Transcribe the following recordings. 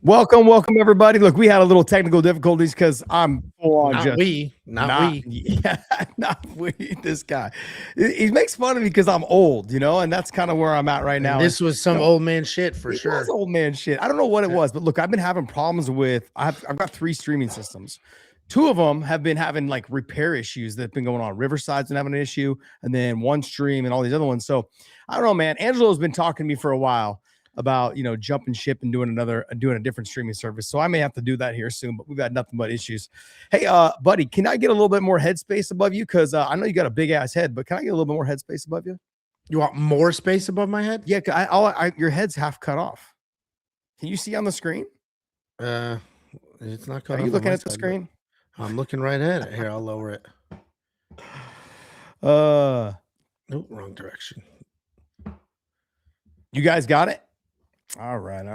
Welcome, everybody. Look, we had a little technical difficulties because I'm full on not we. Yeah, not we. This guy, he makes fun of me because I'm old, and that's kind of where I'm at right now. This was some old man shit for sure. It was old man shit. I don't know what it was, but look, I've been having problems with. I've got 3 streaming systems. 2 of them have been having like repair issues that've been going on. Riverside's been having an issue, and then One Stream and all these other ones. So I don't know, man. Angelo's been talking to me for a while about jumping ship and doing a different streaming service. So I may have to do that here soon, but we've got nothing but issues. Hey, buddy, can I get a little bit more headspace above you? Because I know you got a big ass head, but can I get a little bit more headspace above you? You want more space above my head? Yeah, your head's half cut off. Can you see on the screen? It's not cut off. Are you looking at the screen? I'm looking right at it. Here, I'll lower it. Nope, wrong direction. You guys got it? All right.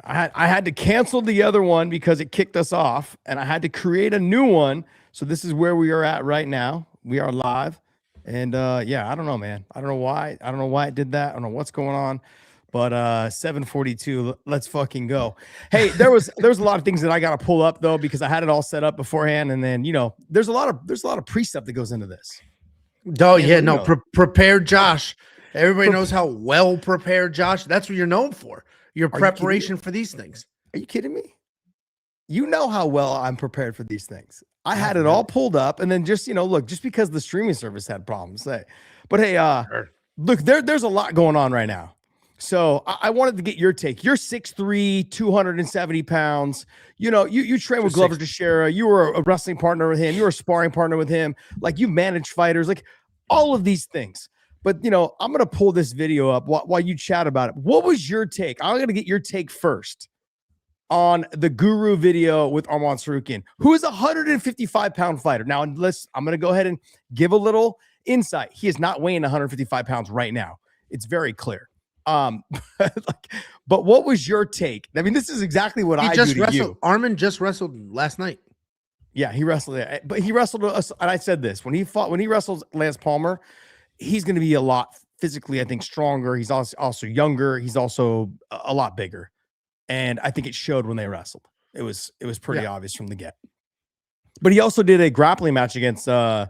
I had to cancel the other one because it kicked us off, and I had to create a new one. So this is where we are at right now. We are live, and yeah, I don't know, man. I don't know why. I don't know why it did that. I don't know what's going on, but 7:42. Let's fucking go. Hey, there was a lot of things that I got to pull up though because I had it all set up beforehand, and then there's a lot of pre-stuff that goes into this. Oh yeah, no, prepared Josh. Everybody knows how well prepared Josh. That's what you're known for. Your preparation for these things. Are you kidding me? You know how well I'm prepared for these things. I had it all pulled up, and then just look, just because the streaming service had problems. But hey, look, there's a lot going on right now. So I wanted to get your take. You're 6'3", 270 pounds. You train with Glover Teixeira. You were a wrestling partner with him. You were a sparring partner with him. Like, you managed fighters, like all of these things. But, I'm going to pull this video up while you chat about it. What was your take? I'm going to get your take first on the Guru video with Arman Strickland, who is a 155-pound fighter. Now, I'm going to go ahead and give a little insight. He is not weighing 155 pounds right now. It's very clear. But what was your take? I mean, this is exactly what I do to you. Arman just wrestled last night. Yeah, he wrestled. But he wrestled us, and I said this. When he wrestled Lance Palmer, he's going to be a lot physically, I think, stronger. He's also younger. He's also a lot bigger. And I think it showed when they wrestled. It was pretty obvious from the get. But he also did a grappling match against Shara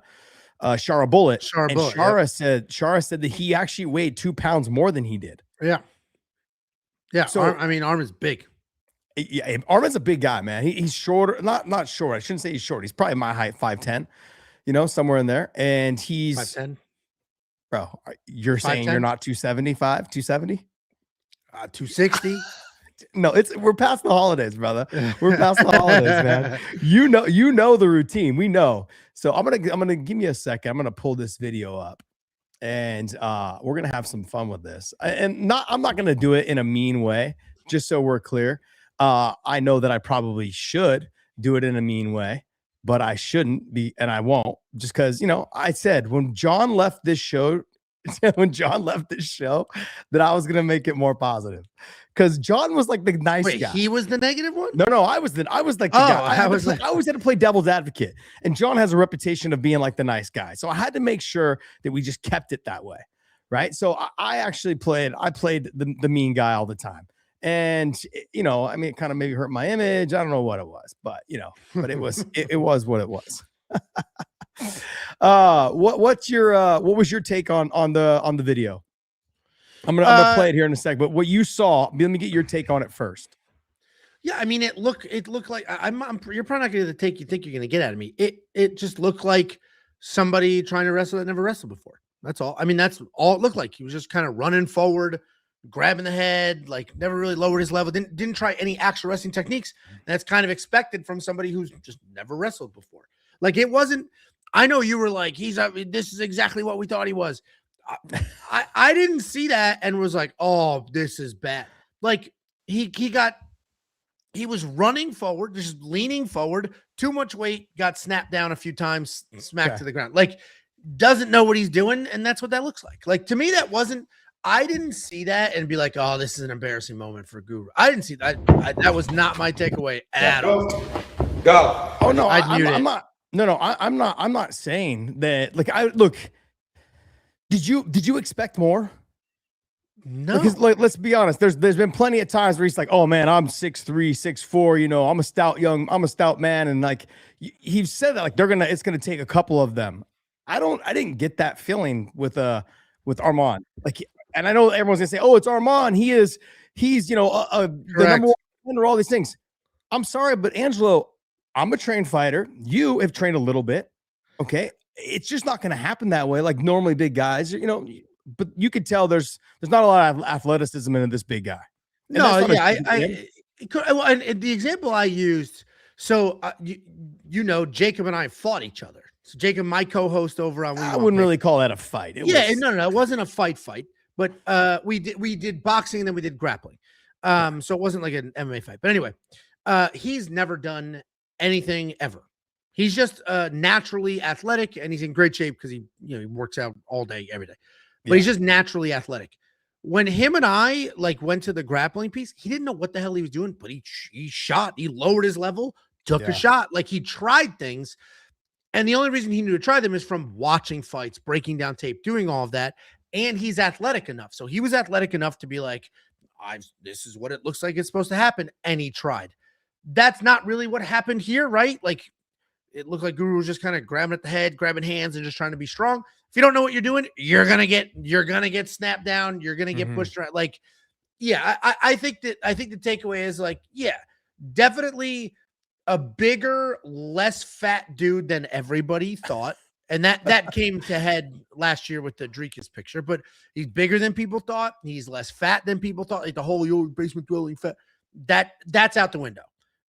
Bullet. Shara said that he actually weighed 2 pounds more than he did. Yeah. Yeah. So Arman's big. Yeah, Arman's a big guy, man. He's shorter, not short. I shouldn't say he's short. He's probably my height, 5'10", somewhere in there. And he's 5'10". Bro, you're saying 5'10"? You're not 275, 270? 260. No, we're past the holidays, brother. We're past the holidays, man. You know the routine. We know. So I'm gonna give me a second. I'm gonna pull this video up, and we're gonna have some fun with this. I'm not gonna do it in a mean way, just so we're clear. I know that I probably should do it in a mean way, but I shouldn't be, and I won't, just because I said when John left this show that I was gonna make it more positive. Because John was like the nice guy. He was the negative one? No, I was like the guy. I always had to play devil's advocate. And John has a reputation of being like the nice guy. So I had to make sure that we just kept it that way. Right. So I played the mean guy all the time. And it kind of maybe hurt my image. I don't know what it was, but but it was it was what it was. What was your take on the video? I'm gonna play it here in a sec, but what you saw, let me get your take on it first. Yeah, I mean, it looked like you're probably not gonna get the take you think you're gonna get out of me. It just looked like somebody trying to wrestle that never wrestled before. That's all. I mean, that's all it looked like. He was just kind of running forward, grabbing the head, like never really lowered his level. Didn't try any actual wrestling techniques. That's kind of expected from somebody who's just never wrestled before. Like, it wasn't. I know you were like, this is exactly what we thought he was. I didn't see that and was like, oh, this is bad. Like, he was running forward, just leaning forward, too much weight, got snapped down a few times, smacked to the ground. Like, doesn't know what he's doing, and that's what that looks like. Like, to me, I didn't see that and be like, oh, this is an embarrassing moment for Guru. I didn't see that. That was not my takeaway at all. Go. Oh no, I'm not. No, I'm not saying that. Like, Did you expect more? No, because like, let's be honest. There's been plenty of times where he's like, "Oh man, I'm 6'3", 6'4", you know, I'm a stout man," and like he said that like it's gonna take a couple of them. I didn't get that feeling with Arman. Like, and I know everyone's gonna say, "Oh, it's Arman. He's you know the number one defender, all these things." I'm sorry, but Angelo, I'm a trained fighter. You have trained a little bit. Okay. It's just not going to happen that way. Like normally big guys, you know, but you could tell there's not a lot of athleticism in this big guy. And no, yeah, and the example I used, so you know, Jacob and I fought each other. So Jacob, my co-host over on, I wouldn't really call that a fight. No, it wasn't a fight, but we did boxing and then we did grappling. So it wasn't like an MMA fight. But anyway, he's never done anything ever. He's just naturally athletic and he's in great shape because he works out all day, every day. But he's just naturally athletic. When him and I like went to the grappling piece, he didn't know what the hell he was doing, but he shot. He lowered his level, took a shot. Like he tried things. And the only reason he knew to try them is from watching fights, breaking down tape, doing all of that. And he's athletic enough. So he was athletic enough to be like, this is what it looks like it's supposed to happen. And he tried. That's not really what happened here, right? Like it looked like Guru was just kind of grabbing at the head, grabbing hands, and just trying to be strong. If you don't know what you're doing, you're gonna get snapped down. You're gonna get pushed around. Like, yeah, I think the takeaway is like, yeah, definitely a bigger, less fat dude than everybody thought. And that came to head last year with the Dricus picture, but he's bigger than people thought. He's less fat than people thought. Like the whole basement dwelling fat. That's out the window.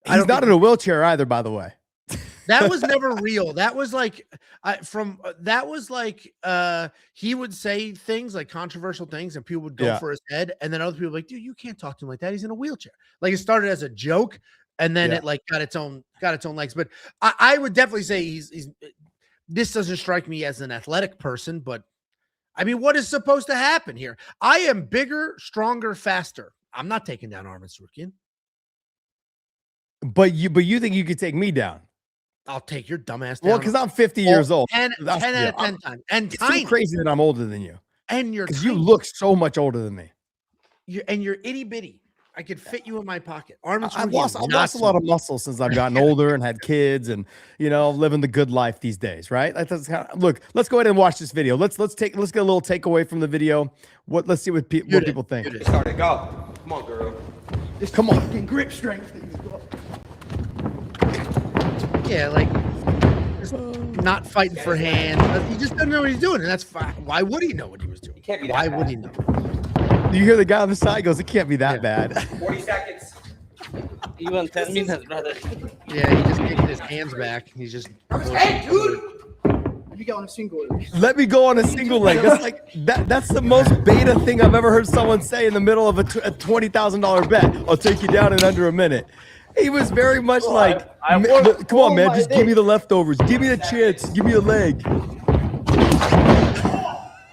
He's not in a wheelchair either, by the way. That was never real. That was like he would say things like controversial things and people would go for his head. And then other people were like, dude, you can't talk to him like that. He's in a wheelchair. Like it started as a joke and then it like got its own legs. But I would definitely say this doesn't strike me as an athletic person, but I mean, what is supposed to happen here? I am bigger, stronger, faster. I'm not taking down Arman Strickland. But you think you could take me down? I'll take your dumbass down. Well, because I'm 50 years old. 10 out of 10 times. And it's so crazy that I'm older than you. And because you look so much older than me. You're itty bitty. I could fit you in my pocket. I've lost a lot of muscle since I've gotten older and had kids and living the good life these days, right? Look, let's go ahead and watch this video. Let's get a little takeaway from the video. Let's see what people think. Started go. Come on, girl. Come on, grip strength. Yeah, like just not fighting for hands. He just doesn't know what he's doing, and that's fine. Why would he know what he was doing? Why would he know? You hear the guy on the side goes, "It can't be that bad." 40 seconds. Even 10 minutes, brother. Yeah, he just kicking his hands back. He's just. Hey, dude. Let me go on a single leg. Let me go on a single leg. That's like that's the most beta thing I've ever heard someone say in the middle of a $20,000 bet. I'll take you down in under a minute. He was very much like, come on, man, just give me the leftovers. Give me a chance. Give me a leg.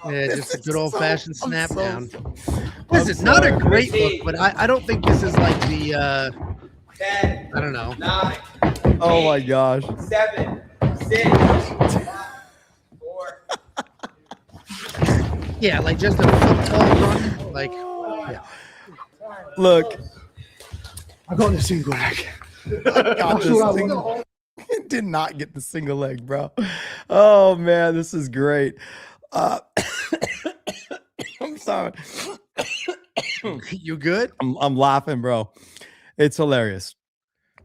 Yeah, just a good old-fashioned snap down. This is not a great look, but I don't think this is like the, 10. I don't know. 9. Oh, my gosh. 7. 6. 5. 4. Yeah, like just a football run. Like, yeah. Look. I got the single leg. Did not get the single leg, bro. Oh man, this is great. I'm sorry. You good? I'm laughing, bro. It's hilarious.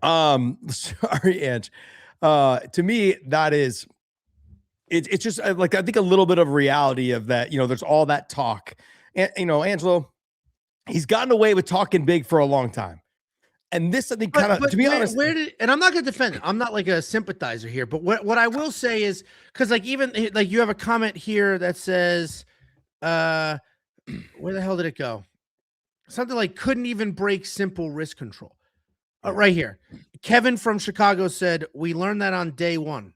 Sorry, Ange. To me, that is it's just like I think a little bit of reality of that. There's all that talk, and Angelo, he's gotten away with talking big for a long time. And this, I think, kind of, to be honest, and I'm not going to defend it. I'm not like a sympathizer here, but what I will say is, because like even like you have a comment here that says, where the hell did it go? Something like couldn't even break simple wrist control. Right here. Kevin from Chicago said, we learned that on day one.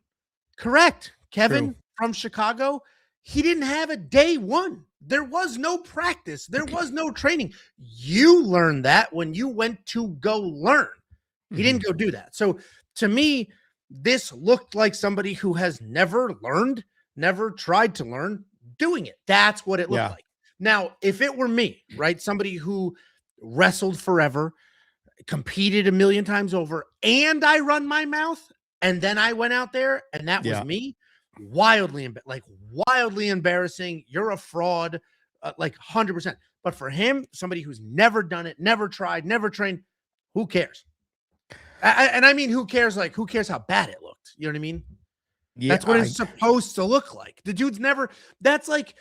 Correct. Kevin from Chicago, he didn't have a day one. There was no practice. There was no training. You learned that when you went to go learn. He didn't go do that. So to me, this looked like somebody who has never learned, never tried to learn, doing it. That's what it looked like. Now, if it were me, right, somebody who wrestled forever, competed a million times over, and I run my mouth, and then I went out there and that was me, wildly embarrassing. You're a fraud, like 100%. But for him, somebody who's never done it, never tried, never trained, who cares? And I mean, who cares? Like, who cares how bad it looked? You know what I mean? Yeah, that's what it's supposed to look like. The dude's never, that's like,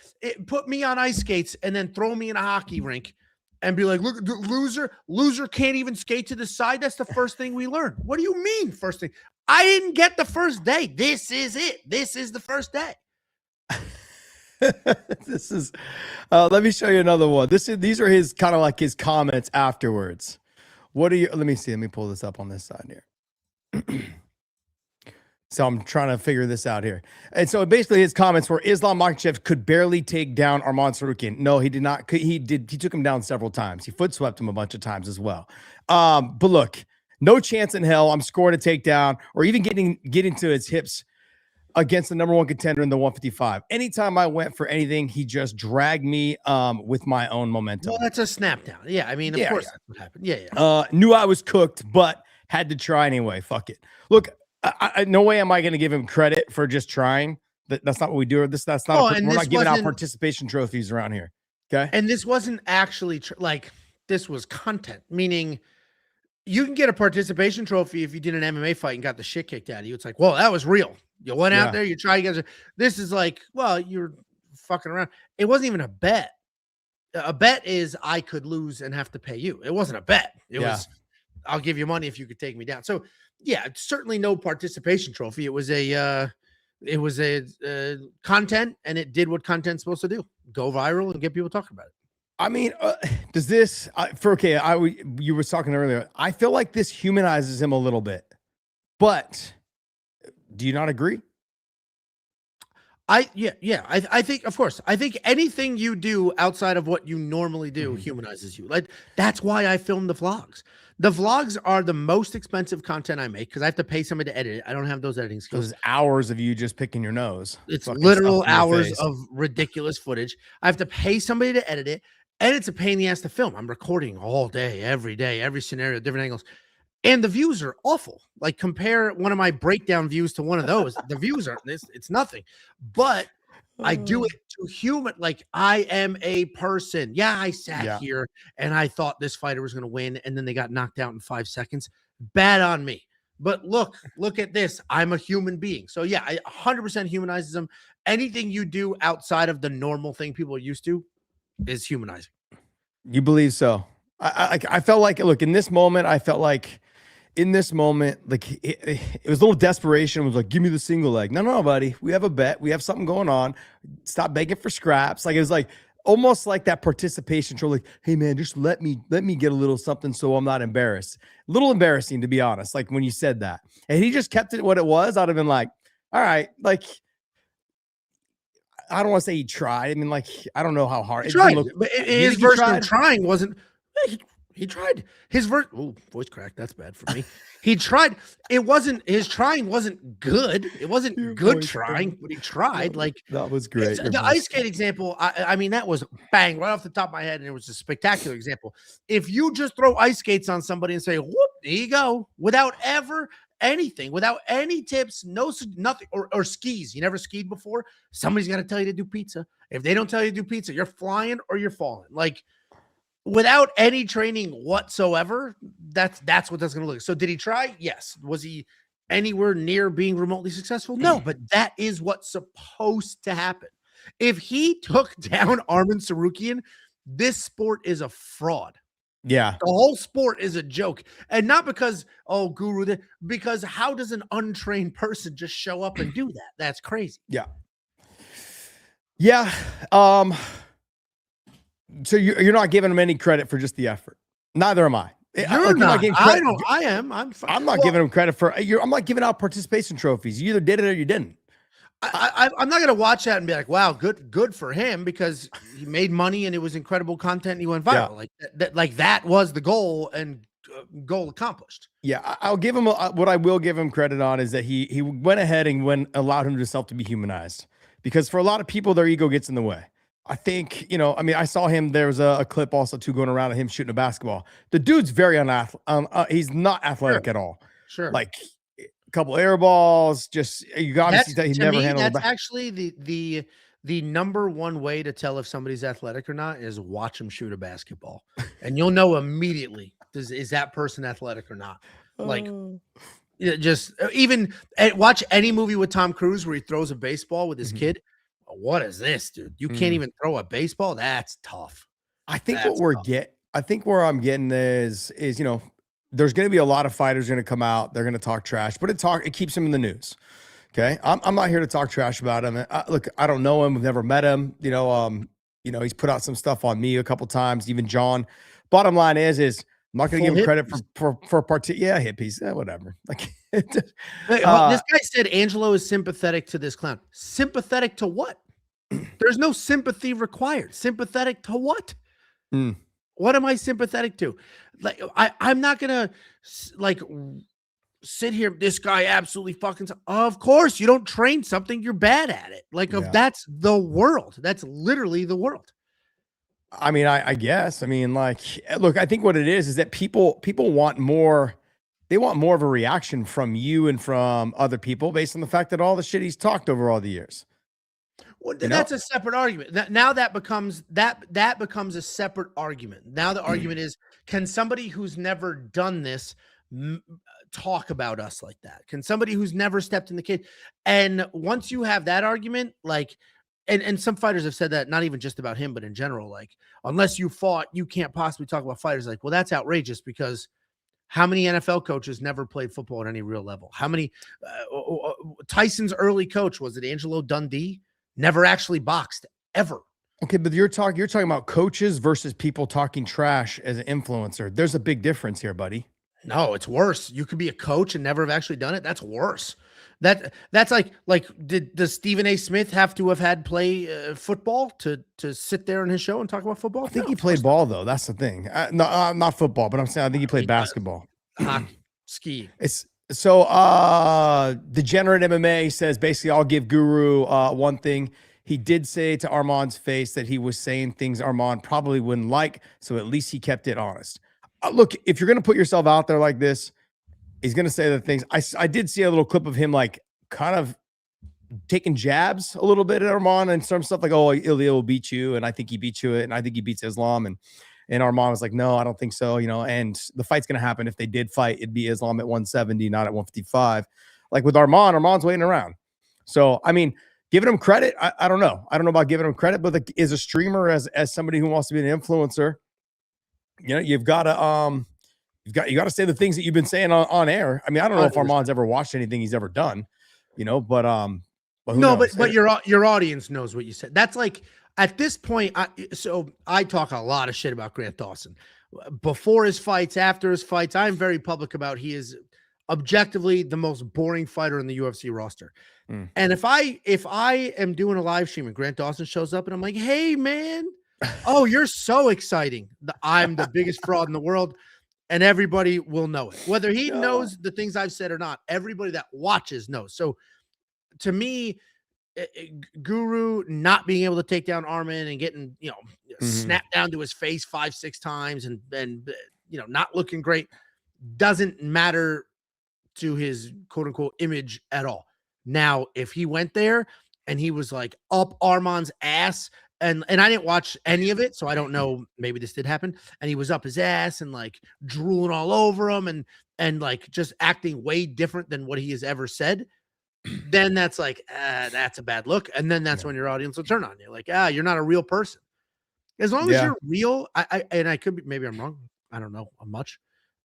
put me on ice skates and then throw me in a hockey rink and be like, look, loser can't even skate to the side. That's the first thing we learned. What do you mean first thing? I didn't get the first day. This is it. This is the first day. This is, let me show you another one. These are his kind of like his comments afterwards. What are you, let me see. Let me pull this up on this side here. So I'm trying to figure this out here. And so basically his comments were Islam Makhachev could barely take down Arman Tsarukyan. No, he did not. He took him down several times. He foot swept him a bunch of times as well. But look, no chance in hell I'm scoring a takedown or even getting to his hips against the number one contender in the 155. Anytime I went for anything, he just dragged me with my own momentum. Well, that's a snap down. Yeah, I mean, of course that's what happened. Yeah. Knew I was cooked, but had to try anyway. Fuck it. Look, no way am I going to give him credit for just trying. That's not what we do. That's not. We're not giving out participation trophies around here. Okay. And this wasn't actually like this was content, meaning you can get a participation trophy if you did an MMA fight and got the shit kicked out of you. It's like, well, that was real. You went out there, you tried. You guys. This is like, well, you're fucking around. It wasn't even a bet. A bet is I could lose and have to pay you. It wasn't a bet. It was I'll give you money if you could take me down. So yeah, certainly no participation trophy. It was a content, and it did what content's supposed to do: go viral and get people talking about it. I mean, does this you were talking earlier? I feel like this humanizes him a little bit, but do you not agree? I think, of course, I think anything you do outside of what you normally do humanizes you. Like, that's why I film the vlogs. The vlogs are the most expensive content I make because I have to pay somebody to edit it. I don't have those editing skills. Those hours of you just picking your nose. It's literal hours of ridiculous footage. I have to pay somebody to edit it, and it's a pain in the ass to film. I'm recording all day, every scenario, different angles. And the views are awful. Like, compare one of my breakdown views to one of those. The views are it's nothing. But I do it to human. Like, I am a person. Yeah, I sat here and I thought this fighter was going to win, and then they got knocked out in 5 seconds. Bad on me. But look at this. I'm a human being. So yeah, I 100% humanizes them. Anything you do outside of the normal thing people are used to is humanizing. You believe so? I felt like, look, in this moment, like it was a little desperation. It was like, give me the single leg. No, buddy. We have a bet. We have something going on. Stop begging for scraps. Like, it was like almost like that participation troll. Like, hey man, just let me get a little something so I'm not embarrassed. A little embarrassing, to be honest. Like, when you said that, and he just kept it what it was, I'd have been like, all right. Like, I don't want to say he tried. I mean, like, I don't know how hard. He tried, but his version of trying wasn't. He tried his voice crack. That's bad for me. He tried. It wasn't his trying wasn't good. It wasn't good trying, but he tried. Like, that was great. The ice skate example. I mean, that was bang right off the top of my head, and it was a spectacular example. If you just throw ice skates on somebody and say, "Whoop, there you go," without ever anything, without any tips, nothing, or skis. You never skied before. Somebody's got to tell you to do pizza. If they don't tell you to do pizza, you're flying or you're falling. Like, without any training whatsoever, that's what that's going to look like. So did he try? Yes. Was he anywhere near being remotely successful? No, but that is what's supposed to happen. If he took down Arman Tsarukyan, this sport is a fraud. Yeah. The whole sport is a joke. And not because, oh, Guru, because how does an untrained person just show up and do that? That's crazy. Yeah. Yeah. So you're not giving him any credit for just the effort. Neither am I. You're not. I am. I'm not giving him credit for. I'm not giving out participation trophies. You either did it or you didn't. I'm not gonna watch that and be like, wow, good for him, because he made money and it was incredible content and he went viral. Yeah. Like that was the goal, and goal accomplished. Yeah, I'll give him what I will give him credit on is that he went ahead and allowed himself to be humanized, because for a lot of people their ego gets in the way. I think, I mean, I saw him. There was a clip also too going around of him shooting a basketball. The dude's very he's not athletic at all. Sure. Like a couple air balls, just you got to see that he to never me, handled. that's actually the number one way to tell if somebody's athletic or not is watch them shoot a basketball, and you'll know immediately is that person athletic or not. Like, just even watch any movie with Tom Cruise where he throws a baseball with his kid. What is this, dude? You can't even throw a baseball? That's tough. I think I think where I'm getting is there's going to be a lot of fighters going to come out. They're going to talk trash, but it keeps them in the news. Okay, I'm not here to talk trash about him. Look, I don't know him. I've never met him. He's put out some stuff on me a couple times. Even John. Bottom line is I'm not going to give him credit for hippies. Whatever. Like, this guy said Angelo is sympathetic to this clown. Sympathetic to what? There's no sympathy required. Sympathetic to what? What am I sympathetic to? Like, I'm not gonna sit here. This guy absolutely fucking. Of course, you don't train something, you're bad at it. Like, that's the world. That's literally the world. I mean, I guess. I mean, like, look, I think what it is that people want more. They want more of a reaction from you and from other people based on the fact that all the shit he's talked over all the years. Well, that's a separate argument. Now that becomes a separate argument. Now the argument is, can somebody who's never done this talk about us like that? Can somebody who's never stepped in the cage? And once you have that argument, like, and some fighters have said that, not even just about him, but in general, like, unless you fought, you can't possibly talk about fighters. Like, well, that's outrageous, because how many NFL coaches never played football at any real level? How many Tyson's early coach, was it Angelo Dundee? Never actually boxed ever. Okay, but you're talking about coaches versus people talking trash as an influencer. There's a big difference here, buddy. No, it's worse. You could be a coach and never have actually done it. That's worse. That's like does Stephen A. Smith have to have had play football to sit there on his show and talk about football? I think he played ball though. That's the thing. No, not football, but I'm saying I think he played basketball, hockey, ski. It's so Degenerate MMA says basically I'll give Guru one thing. He did say to Arman's face that he was saying things Arman probably wouldn't like, so at least he kept it honest. Look, if you're going to put yourself out there like this, he's going to say the things. I did see a little clip of him like kind of taking jabs a little bit at Arman and some stuff like, oh, Ilya will beat you, and I think he beat you, and I think he beats Islam, and Arman was like, no, I don't think so, and the fight's going to happen. If they did fight, it'd be Islam at 170, not at 155. Like with Arman's waiting around. So, I mean, giving him credit, I don't know. I don't know about giving him credit, but as a streamer, as somebody who wants to be an influencer, you've got to you got to say the things that you've been saying on air. I mean, I don't know if Arman's ever watched anything he's ever done, but who knows? but your audience knows what you said. That's like, at this point, I talk a lot of shit about Grant Dawson before his fights, after his fights. I'm very public about he is objectively the most boring fighter in the UFC roster. And if I am doing a live stream and Grant Dawson shows up and I'm like, hey man, oh, you're so exciting, I'm the biggest fraud in the world, and everybody will know it, whether he knows the things I've said or not. Everybody that watches knows. So to me, Guru not being able to take down Arman and getting snapped down to his face 5-6 times and not looking great doesn't matter to his quote unquote image at all. Now, if he went there and he was like up Arman's ass, and I didn't watch any of it, so I don't know, maybe this did happen, and he was up his ass and like drooling all over him and like just acting way different than what he has ever said, then that's like, that's a bad look. And then that's when your audience will turn on you. Like, you're not a real person. As long as you're real, I could be, maybe I'm wrong, I don't know much.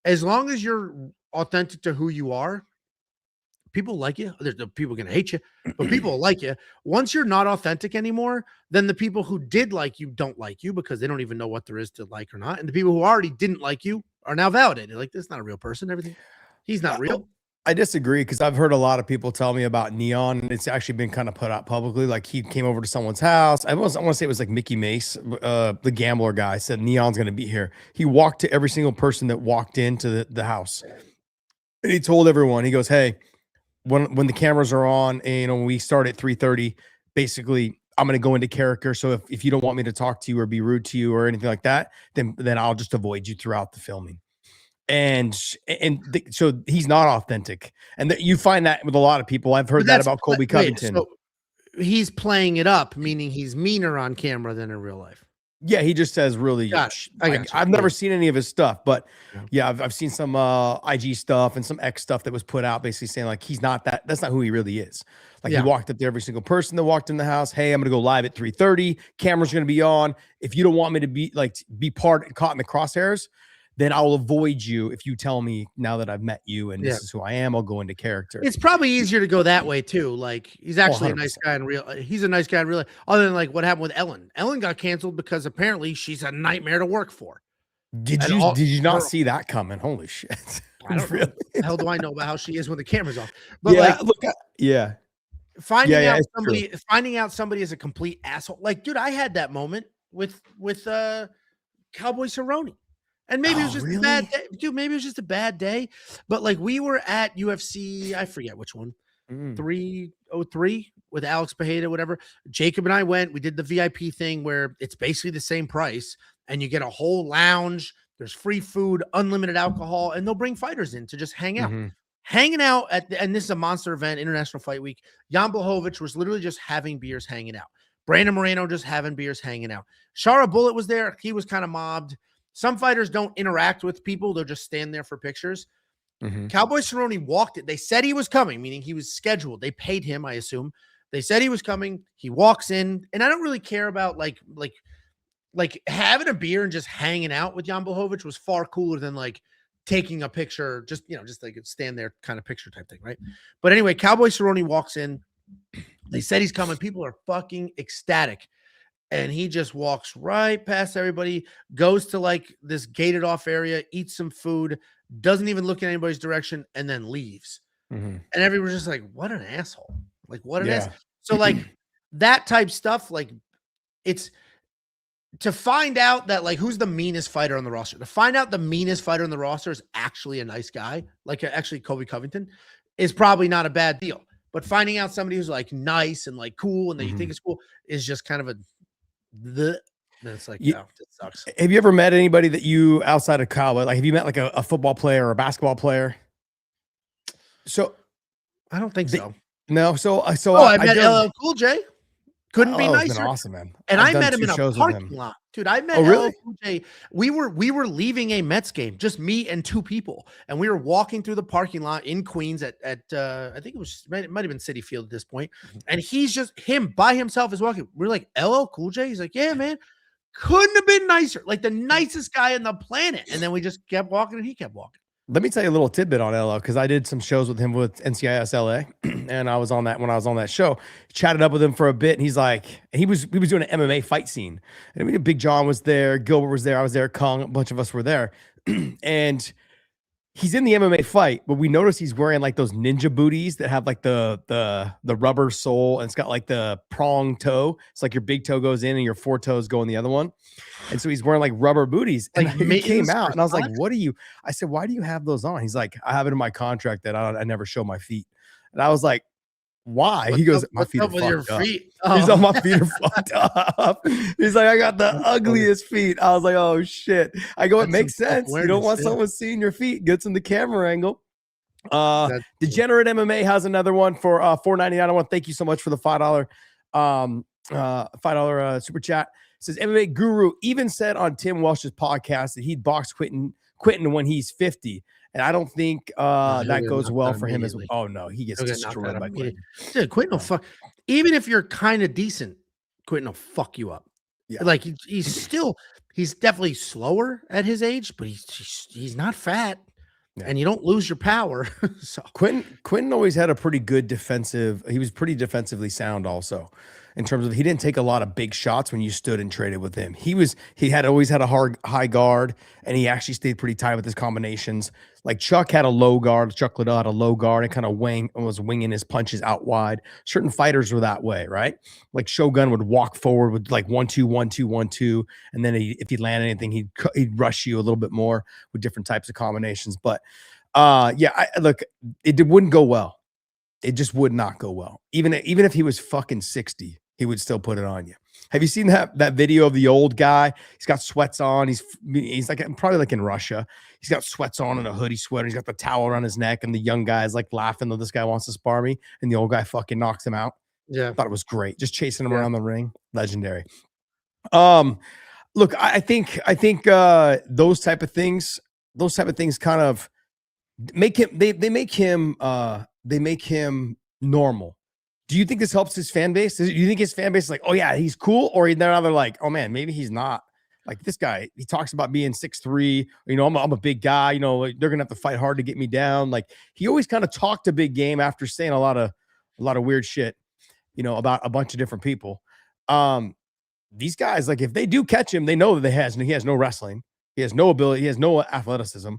As long as you're authentic to who you are, people like you. There's the people going to hate you, but people like you. Once you're not authentic anymore, then the people who did like you don't like you because they don't even know what there is to like or not. And the people who already didn't like you are now validated. Like, this is not a real person. Everything. He's not real. I disagree, because I've heard a lot of people tell me about Neon, and it's actually been kind of put out publicly. Like, he came over to someone's house. I want to say it was like Mickey Mace, the gambler guy, said Neon's going to be here. He walked to every single person that walked into the house. And he told everyone, he goes, hey, when the cameras are on, and when we start at 3:30, basically I'm going to go into character. So if you don't want me to talk to you or be rude to you or anything like that, then I'll just avoid you throughout the filming. So he's not authentic. And you find that with a lot of people. I've heard that about Colby Covington. So he's playing it up, meaning he's meaner on camera than in real life. Yeah, he just says really. I've never seen any of his stuff, but yeah, I've seen some IG stuff and some X stuff that was put out, basically saying like he's not that. That's not who he really is. Like he walked up to every single person that walked in the house. Hey, I'm gonna go live at 3:30. Camera's gonna be on. If you don't want me to be caught in the crosshairs, then I'll avoid you. If you tell me now that I've met you and this is who I am, I'll go into character. It's probably easier to go that way too. Like he's actually a nice guy in real. He's a nice guy in real life. Other than like what happened with Ellen. Ellen got canceled because apparently she's a nightmare to work for. Did you not see that coming? Holy shit! I don't know. The hell do I know about how she is when the camera's off? But finding out somebody is a complete asshole. Like, dude, I had that moment with Cowboy Cerrone. And maybe it was just a bad day. Dude, maybe it was just a bad day. But like we were at UFC, I forget which one, 303 with Alex Bejeda, whatever. Jacob and I went. We did the VIP thing where it's basically the same price, and you get a whole lounge. There's free food, unlimited alcohol, and they'll bring fighters in to just hang out. Hanging out and this is a monster event, International Fight Week. Jan Blachowicz was literally just having beers, hanging out. Brandon Moreno just having beers, hanging out. Shara Bullet was there. He was kind of mobbed. Some fighters don't interact with people. They'll just stand there for pictures. Cowboy Cerrone walked it. They said he was coming, meaning he was scheduled. They paid him, I assume. They said he was coming. He walks in, and I don't really care about like having a beer and just hanging out with Jan Blachowicz was far cooler than like taking a picture, just like stand there kind of picture type thing, right? But anyway, Cowboy Cerrone walks in. They said he's coming. People are fucking ecstatic. And he just walks right past everybody, goes to like this gated off area, eats some food, doesn't even look in anybody's direction, and then leaves. And everyone's just like, what an asshole. Like, what an asshole. So like that type stuff, like it's to find out that like who's the meanest fighter on the roster. To find out the meanest fighter on the roster is actually a nice guy, like actually Colby Covington, is probably not a bad deal. But finding out somebody who's like nice and like cool and that you think is cool is just kind of it's like, no, it sucks. Have you ever met anybody that you outside of college? Like, have you met like a football player or a basketball player? So I don't think so. No. I met LL Cool J. Couldn't be nicer. Awesome, man. And I met him in a parking lot. Dude, I met LL Cool J. We were leaving a Mets game, just me and two people. And we were walking through the parking lot in Queens at I think it might have been Citi Field at this point. And he's just him by himself is walking. We're like, LL Cool J? He's like, yeah, man. Couldn't have been nicer. Like the nicest guy on the planet. And then we just kept walking and he kept walking. Let me tell you a little tidbit on LL because I did some shows with him with NCIS LA, and I was on that when I was on that show. Chatted up with him for a bit, and he's like, we was doing an MMA fight scene, and Big John was there, Gilbert was there, I was there, Kung, a bunch of us were there, and he's in the MMA fight, but we noticed he's wearing like those ninja booties that have like the rubber sole, and it's got like the prong toe. It's like your big toe goes in and your four toes go in the other one. And so he's wearing like rubber booties. And he came out and I was like, what are you? I said, why do you have those on? He's like, I have it in my contract that I never show my feet. And I was like, why? He goes, my feet are fucked up. He's on my feet are fucked up. He's like, I got the ugliest feet. I was like, oh shit. I go, it makes sense. You don't want someone seeing your feet. Gets in the camera angle. Degenerate MMA has another one for $4.99. I want to thank you so much for the $5 $5 super chat. It says MMA Guru even said on Tim Welsh's podcast that he'd box Quentin when he's 50. And I don't think that goes well for him as well. Oh no, he gets destroyed by Quentin. Dude, Quentin will fuck. Even if you're kind of decent, Quentin will fuck you up. Yeah. Like he's definitely slower at his age, but he's not fat. Yeah. And you don't lose your power. So Quentin always had a pretty good defensive. He was pretty defensively sound also. In terms of he didn't take a lot of big shots when you stood and traded with him. He had always had a high guard, and he actually stayed pretty tight with his combinations. Like Chuck had a low guard, Chuck Liddell had a low guard and kind of was winging his punches out wide. Certain fighters were that way, right? Like Shogun would walk forward with like 1-2, 1-2, 1-2, and then if he landed anything, he'd rush you a little bit more with different types of combinations. But look, it wouldn't go well. It just would not go well. Even if he was fucking 60. he would still put it on you. Have you seen that video of the old guy? He's got sweats on. He's like probably like in Russia. He's got sweats on and a hoodie sweater. He's got the towel around his neck, and the young guy is like laughing that this guy wants to spar me, and the old guy fucking knocks him out. Yeah, I thought it was great. Just chasing him around the ring. Legendary. Look, I think those type of things kind of make him they make him normal. Do you think this helps his fan base? Do you think his fan base is like, oh yeah, he's cool, or they're like, oh man, maybe he's not. Like this guy, he talks about being 6'3", I'm a big guy, they're gonna have to fight hard to get me down. Like he always kind of talked a big game after saying a lot of weird shit, about a bunch of different people. These guys, like if they do catch him, they know that he has no wrestling, he has no ability, he has no athleticism.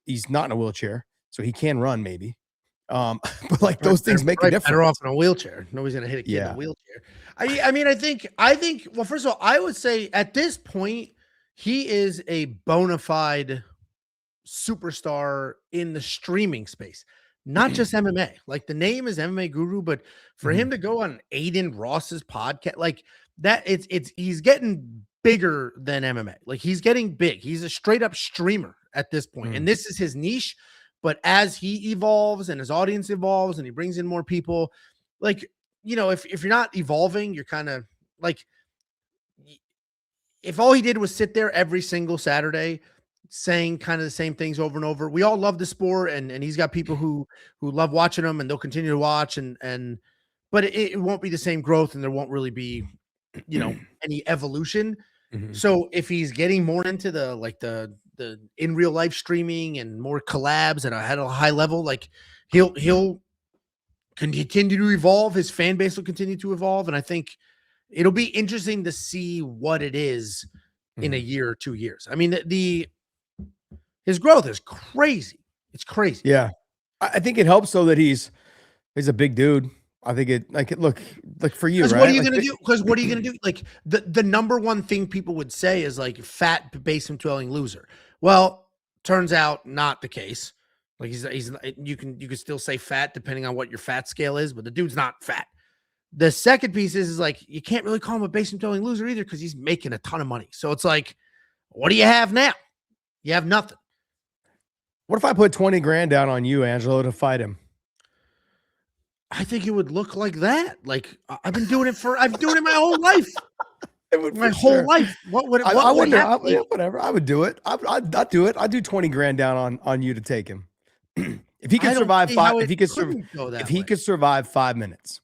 He's not in a wheelchair, so he can run maybe. But like those things make a difference. Better off in a wheelchair. Nobody's gonna hit a kid in a wheelchair. I mean, I think. Well, first of all, I would say at this point, he is a bona fide superstar in the streaming space, not just MMA. Like the name is MMA Guru, but for him to go on Aiden Ross's podcast, like that, he's getting bigger than MMA. Like he's getting big. He's a straight up streamer at this point, and this is his niche. But as he evolves and his audience evolves and he brings in more people, like, if you're not evolving, you're kind of like, if all he did was sit there every single Saturday saying kind of the same things over and over, we all love the sport, and he's got people who love watching him, and they'll continue to watch, but it won't be the same growth, and there won't really be, any evolution. So if he's getting more into the in real life streaming and more collabs at a high level, like he'll continue to evolve. His fan base will continue to evolve. And I think it'll be interesting to see what it is in a year or 2 years. I mean, his growth is crazy. It's crazy. Yeah. I think it helps though that he's a big dude. I think look for you, right? What are you gonna do? Because what are you gonna do? Like the number one thing people would say is like fat basement dwelling loser. Well, turns out not the case. Like you can still say fat depending on what your fat scale is, but the dude's not fat. The second piece is like you can't really call him a basement dwelling loser either because he's making a ton of money. So it's like, what do you have now? You have nothing. What if I put 20 grand down on you, Angelo, to fight him? I think it would look like that. Like I've been doing it my whole life. My whole life. What would whatever. I would do it. I'd do it. I'd do 20 grand down on you to take him. If he could survive if he could survive 5 minutes.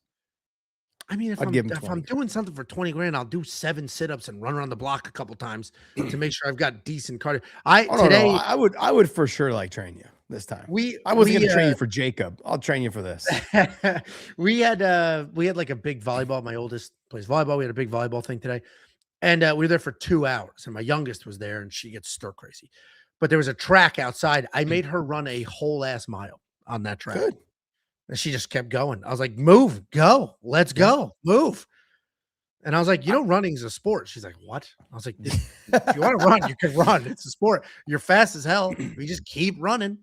I mean, if I'm doing something for 20 grand, I'll do 7 sit-ups and run around the block a couple times to make sure I've got decent cardio. I would for sure like train you this time. I wasn't going to train you for Jacob. I'll train you for this. we had like a big volleyball. My oldest plays volleyball. We had a big volleyball thing today, and we were there for 2 hours. And my youngest was there, and she gets stir crazy. But there was a track outside. I made her run a whole ass mile on that track. Good. And she just kept going. I was like, move, go, let's go, move. And I was like, running's a sport. She's like, what? I was like, if you want to run, you can run. It's a sport. You're fast as hell. We just keep running.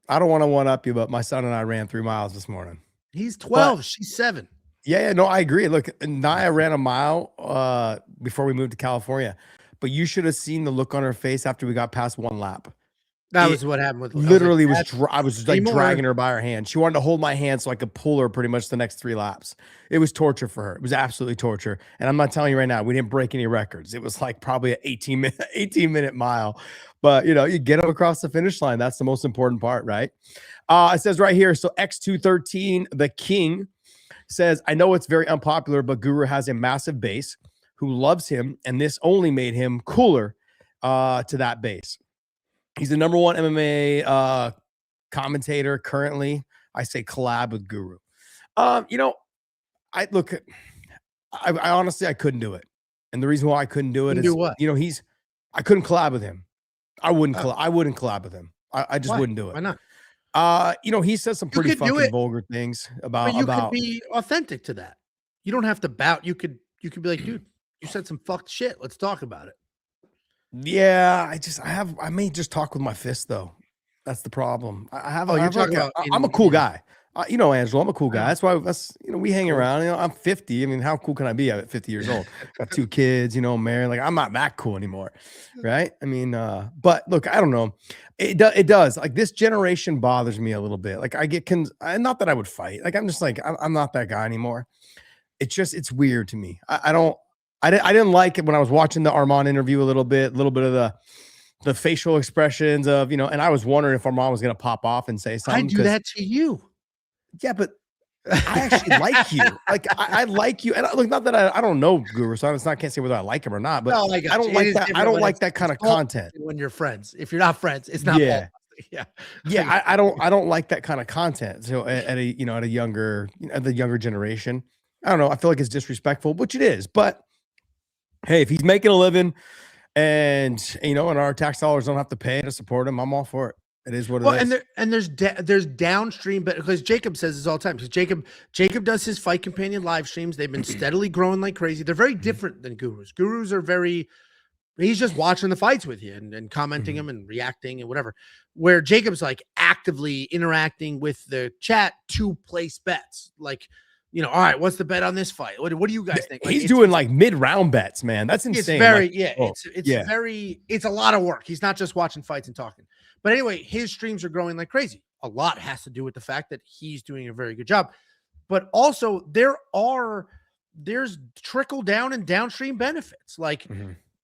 I don't want to one up you, but my son and I ran 3 miles this morning. He's 12. She's 7. Yeah, no, I agree. Look, Naya ran a mile before we moved to California, but you should have seen the look on her face after we got past 1 lap. That was what happened with literally I was just like dragging her by her hand. She wanted to hold my hand so I could pull her pretty much the next 3 laps. It was torture for her. It was absolutely torture. And I'm not telling you right now, we didn't break any records. It was like probably an 18-minute mile. But you get them across the finish line. That's the most important part, right? It says right here, so X213, the king, says, I know it's very unpopular, but Guru has a massive base who loves him, and this only made him cooler to that base. He's the number 1 MMA commentator currently. I say collab with Guru. I honestly, I couldn't do it. And the reason why I couldn't do it is, I couldn't collab with him. I wouldn't collab with him. I just wouldn't do it. Why not? He says some pretty fucking vulgar things about. But you could be authentic to that. You don't have to bow. You could be like, dude, you said some fucked shit. Let's talk about it. Yeah, I may just talk with my fist though. That's the problem. I'm a cool guy. You know, Angelo, I'm a cool guy. Yeah. That's why we hang around. You know, I'm 50. I mean, how cool can I be at 50 years old? Got 2 kids, you know, married. Like, I'm not that cool anymore, right? I mean, but look, I don't know. It does. Like, this generation bothers me a little bit. Like, I get not that I would fight. Like, I'm just like, I'm not that guy anymore. It's weird to me. I didn't like it when I was watching the Arman interview a little bit of the facial expressions of, you know, and I was wondering if Arman was going to pop off and say I something. do that to you. Yeah, but I actually like you. Like, I like you. And look, not that I don't know Guru, so can't say whether I like him or not, but No, I don't like that. I don't like that kind of content. When you're friends. If you're not friends, it's not. Yeah. Yeah. Yeah. I don't like that kind of content. So at the younger generation, I don't know. I feel like it's disrespectful, which it is. But hey, if he's making a living and, you know, and our tax dollars don't have to pay to support him, I'm all for it. It is what it is. And there's downstream, but because Jacob says this all the time, because Jacob does his Fight Companion live streams. They've been steadily growing like crazy. They're very different than Gurus. Gurus are he's just watching the fights with you and commenting them and reacting and whatever. Where Jacob's like actively interacting with the chat to place bets. Like, you know, all right, what's the bet on this fight? What do you guys think? Like, he's doing like mid-round bets, man. That's insane. It's a lot of work. He's not just watching fights and talking. But anyway, his streams are growing like crazy. A lot has to do with the fact that he's doing a very good job. But also there's trickle down and downstream benefits. Like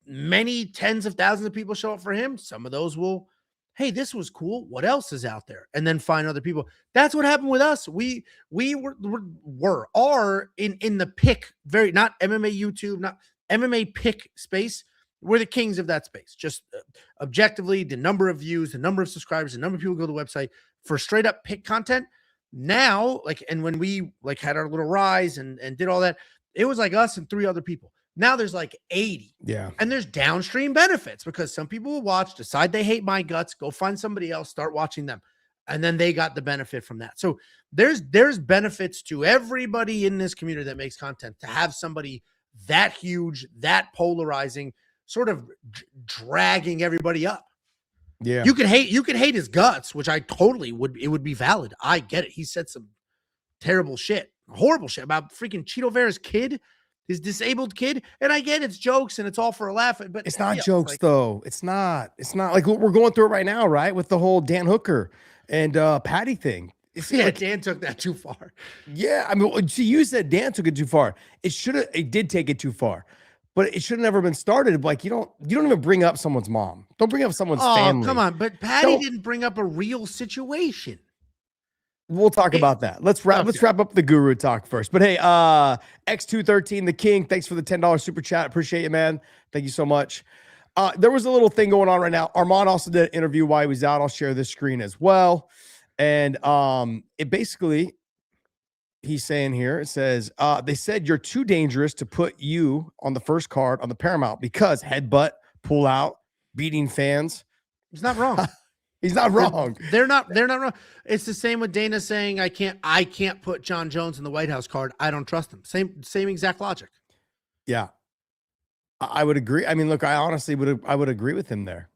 many tens of thousands of people show up for him. Some of those will, hey, this was cool. What else is out there? And then find other people. That's what happened with us. We are in the pick, not MMA YouTube, not MMA pick space. We're the kings of that space. Just objectively, the number of views, the number of subscribers, the number of people go to the website for straight up pick content. Now, and when we had our little rise and did all that, it was like us and 3 other people. Now there's like 80. Yeah. And there's downstream benefits because some people will watch, decide they hate my guts, go find somebody else, start watching them. And then they got the benefit from that. So there's benefits to everybody in this community that makes content to have somebody that huge, that polarizing, sort of dragging everybody up. Yeah. You can hate his guts, which I totally would be valid. I get it. He said some terrible shit, horrible shit about freaking Cheeto Vera's kid, his disabled kid. And I get it's jokes and it's all for a laugh, but it's not jokes though. It's not like we're going through it right now, right? With the whole Dan Hooker and Paddy thing. Dan took that too far. Yeah. I mean, see, you said Dan took it too far. It did take it too far. But it should have never been started. Like, you don't even bring up someone's mom. Don't bring up someone's family. Come on. But Paddy didn't bring up a real situation. We'll talk about that. Let's wrap up the Guru talk first. But hey, X213 the King, thanks for the $10 super chat. Appreciate you, man. Thank you so much. There was a little thing going on right now. Arman also did an interview while he was out. I'll share this screen as well. And it basically, he's saying here, it says, they said you're too dangerous to put you on the first card on the Paramount because headbutt, pull out, beating fans. He's not wrong. He's not wrong. They're not wrong. It's the same with Dana saying I can't put John Jones in the White House card. I don't trust him. Same exact logic. Yeah. I would agree. I mean, look, I honestly would agree with him there.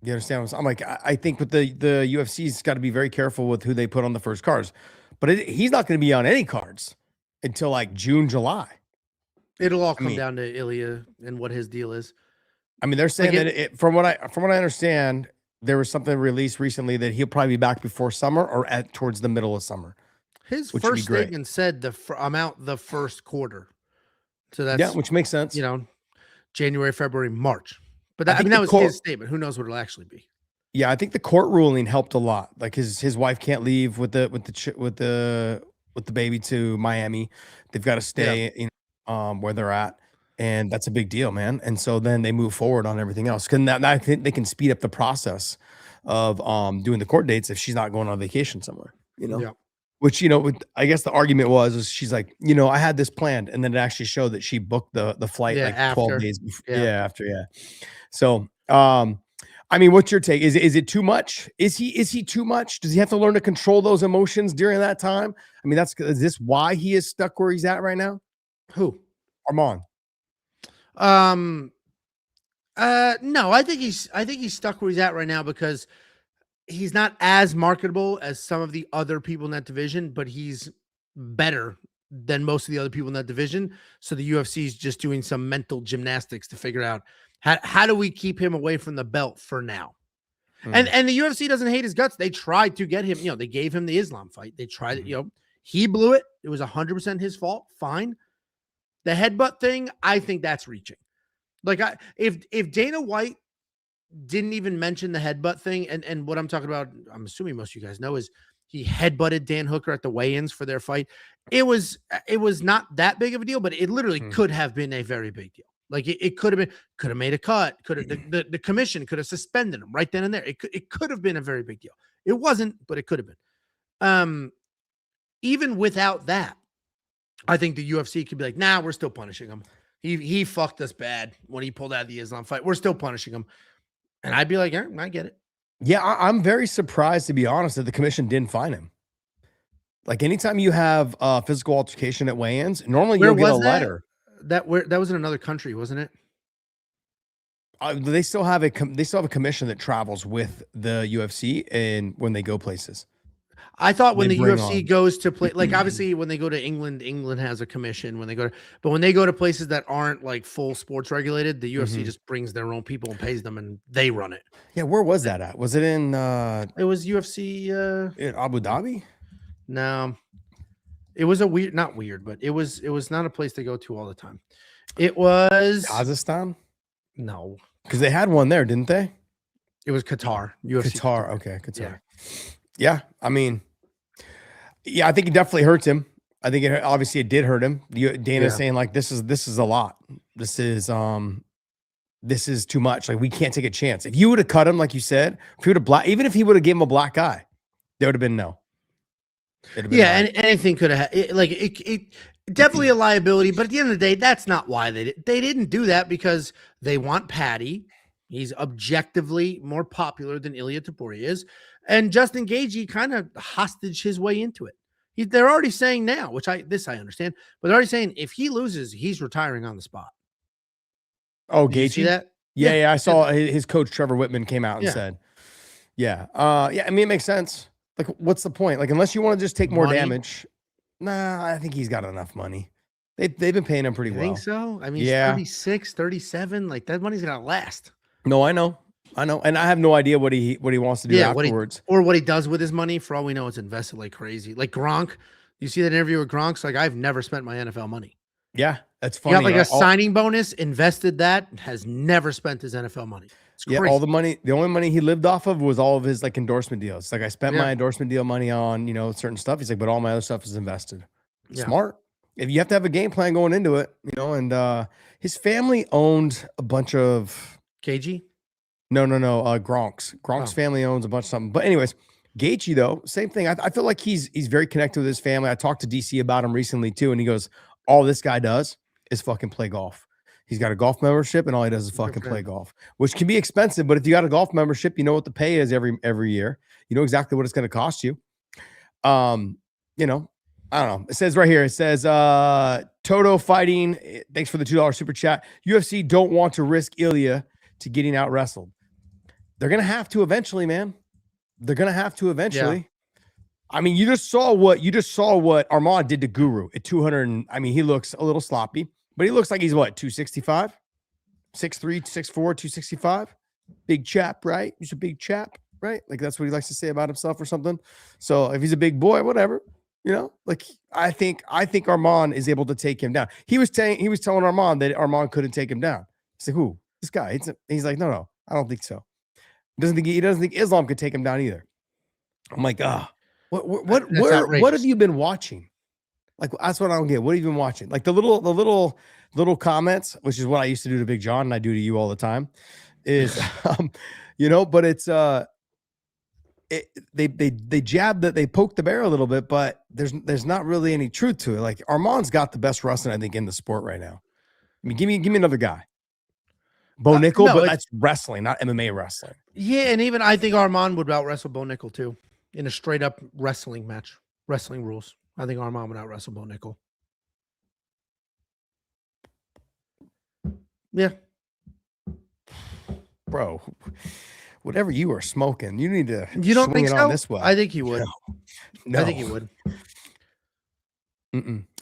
You understand what I'm saying? I'm like, I think with the UFC's got to be very careful with who they put on the first cards. But he's not going to be on any cards until like June, July. It'll all come down to Ilya and what his deal is. I mean, they're saying that from what I understand, there was something released recently that he'll probably be back before summer or towards the middle of summer. His first statement said I'm out the first quarter. So that's which makes sense. You know, January, February, March. But that was his statement. Who knows what it'll actually be? Yeah, I think the court ruling helped a lot. Like his wife can't leave with the baby to Miami. They've got to stay where they're at, and that's a big deal, man. And so then they move forward on everything else. Because now I think they can speed up the process of doing the court dates if she's not going on vacation somewhere. You know, which I guess the argument was she's like, I had this planned, and then it actually showed that she booked the flight like 12 days before. After. So I mean, what's your take? Is it too much? Is he too much? Does he have to learn to control those emotions during that time? I mean, is this why he is stuck where he's at right now? Who? Arman. No, I think he's stuck where he's at right now because he's not as marketable as some of the other people in that division, but he's better than most of the other people in that division. So the UFC is just doing some mental gymnastics to figure out how do we keep him away from the belt for now. And the UFC doesn't hate his guts. They tried to get him, they gave him the Islam fight. They tried it, he blew it. It was 100% his fault. Fine. The headbutt thing, I think that's reaching. Like if Dana White didn't even mention the headbutt thing, and what I'm talking about, I'm assuming most of you guys know, is he headbutted Dan Hooker at the weigh-ins for their fight. It was not that big of a deal, but it literally could have been a very big deal. Like it could have made a cut. Could have the commission could have suspended him right then and there. It could have been a very big deal. It wasn't, but it could have been. Even without that, I think the UFC could be like, nah, we're still punishing him. He fucked us bad when he pulled out of the Islam fight. We're still punishing him. And I'd be like, yeah, I get it. Yeah, I'm very surprised, to be honest, that the commission didn't fine him. Like anytime you have physical altercation at weigh-ins, normally you'll get a letter. That was in another country, wasn't it? They still have a commission that travels with the UFC and when they go places. I thought when the UFC goes to play, like obviously when they go to England, England has a commission but when they go to places that aren't like full sports regulated, the UFC just brings their own people and pays them and they run it. Yeah. Where was that at? Was it in, it was UFC, in Abu Dhabi? No, it was not weird, but it was not a place they go to all the time. It was Kazakhstan. No, because they had one there, didn't they? It was Qatar. UFC Qatar. Okay. Qatar. Yeah. I mean, yeah, I think it definitely hurts him. I think obviously it did hurt him. Dana's saying like, this is a lot. This is too much. Like we can't take a chance. If you would have cut him, like you said, if he would have even if he would have given him a black eye, there would have been no. Yeah, and anything could have it definitely a liability, but at the end of the day, that's not why they didn't do that, because they want Paddy. He's objectively more popular than Ilia Topuria is, and Justin Gaethje kind of hostage his way into it. They're already saying now, which I understand, but they're already saying if he loses, he's retiring on the spot. Oh, Gaethje, see that? Yeah, I saw his coach Trevor Whitman came out and said, yeah. I mean, it makes sense. Like, what's the point? Like, unless you want to just take more damage. Nah, I think he's got enough money. They've been paying him pretty well. Think so? I mean, he's 36, 37. Like, that money's going to last. No, I know. And I have no idea what he wants to do afterwards. Or what he does with his money. For all we know, it's invested like crazy. Like Gronk. You see that interview with Gronk's like, I've never spent my NFL money. Yeah, that's funny. He got like a signing bonus, invested that, has never spent his NFL money. Yeah, all the money, the only money he lived off of was all of his like endorsement deals. It's like I spent my endorsement deal money on, certain stuff. He's like, but all my other stuff is invested. Smart. If you have to have a game plan going into it, and his family owned a bunch of KG. No, Gronk's family owns a bunch of something. But anyways, Gaethje though, same thing. I feel like he's very connected with his family. I talked to DC about him recently too, and he goes, all this guy does is fucking play golf. He's got a golf membership, and all he does is fucking play golf, which can be expensive. But if you got a golf membership, you know what the pay is every year. You know exactly what it's going to cost you. I don't know. It says right here. It says Toto Fighting. Thanks for the $2 super chat. UFC don't want to risk Ilia to getting out wrestled. They're gonna have to eventually, man. They're gonna have to eventually. Yeah. I mean, you just saw what Arman did to Guru at 200. I mean, he looks a little sloppy. But he looks like he's what, 265? 6'3", 6'4", 265? Big chap, right? He's a big chap, right? Like that's what he likes to say about himself or something. So if he's a big boy, whatever, like I think Arman is able to take him down. He was telling Arman that Arman couldn't take him down. He's like, who? This guy. He's like, no, I don't think so. He doesn't think Islam could take him down either. I'm like, what have you been watching? Like, that's what I don't get. What have you been watching? Like the little comments, which is what I used to do to Big John and I do to you all the time, is, but it's, they jab that they poke the bear a little bit, but there's not really any truth to it. Like Arman's got the best wrestling, I think, in the sport right now. I mean, give me another guy. Bo Nickel, but that's wrestling, not MMA wrestling. Yeah, and even I think Arman would out wrestle Bo Nickel too in a straight up wrestling match, wrestling rules. I think Arman would out wrestle Bo Nickel. Yeah. Bro, whatever you are smoking, you need to You don't swing think it so? on this way. I think he would. No. I think he would.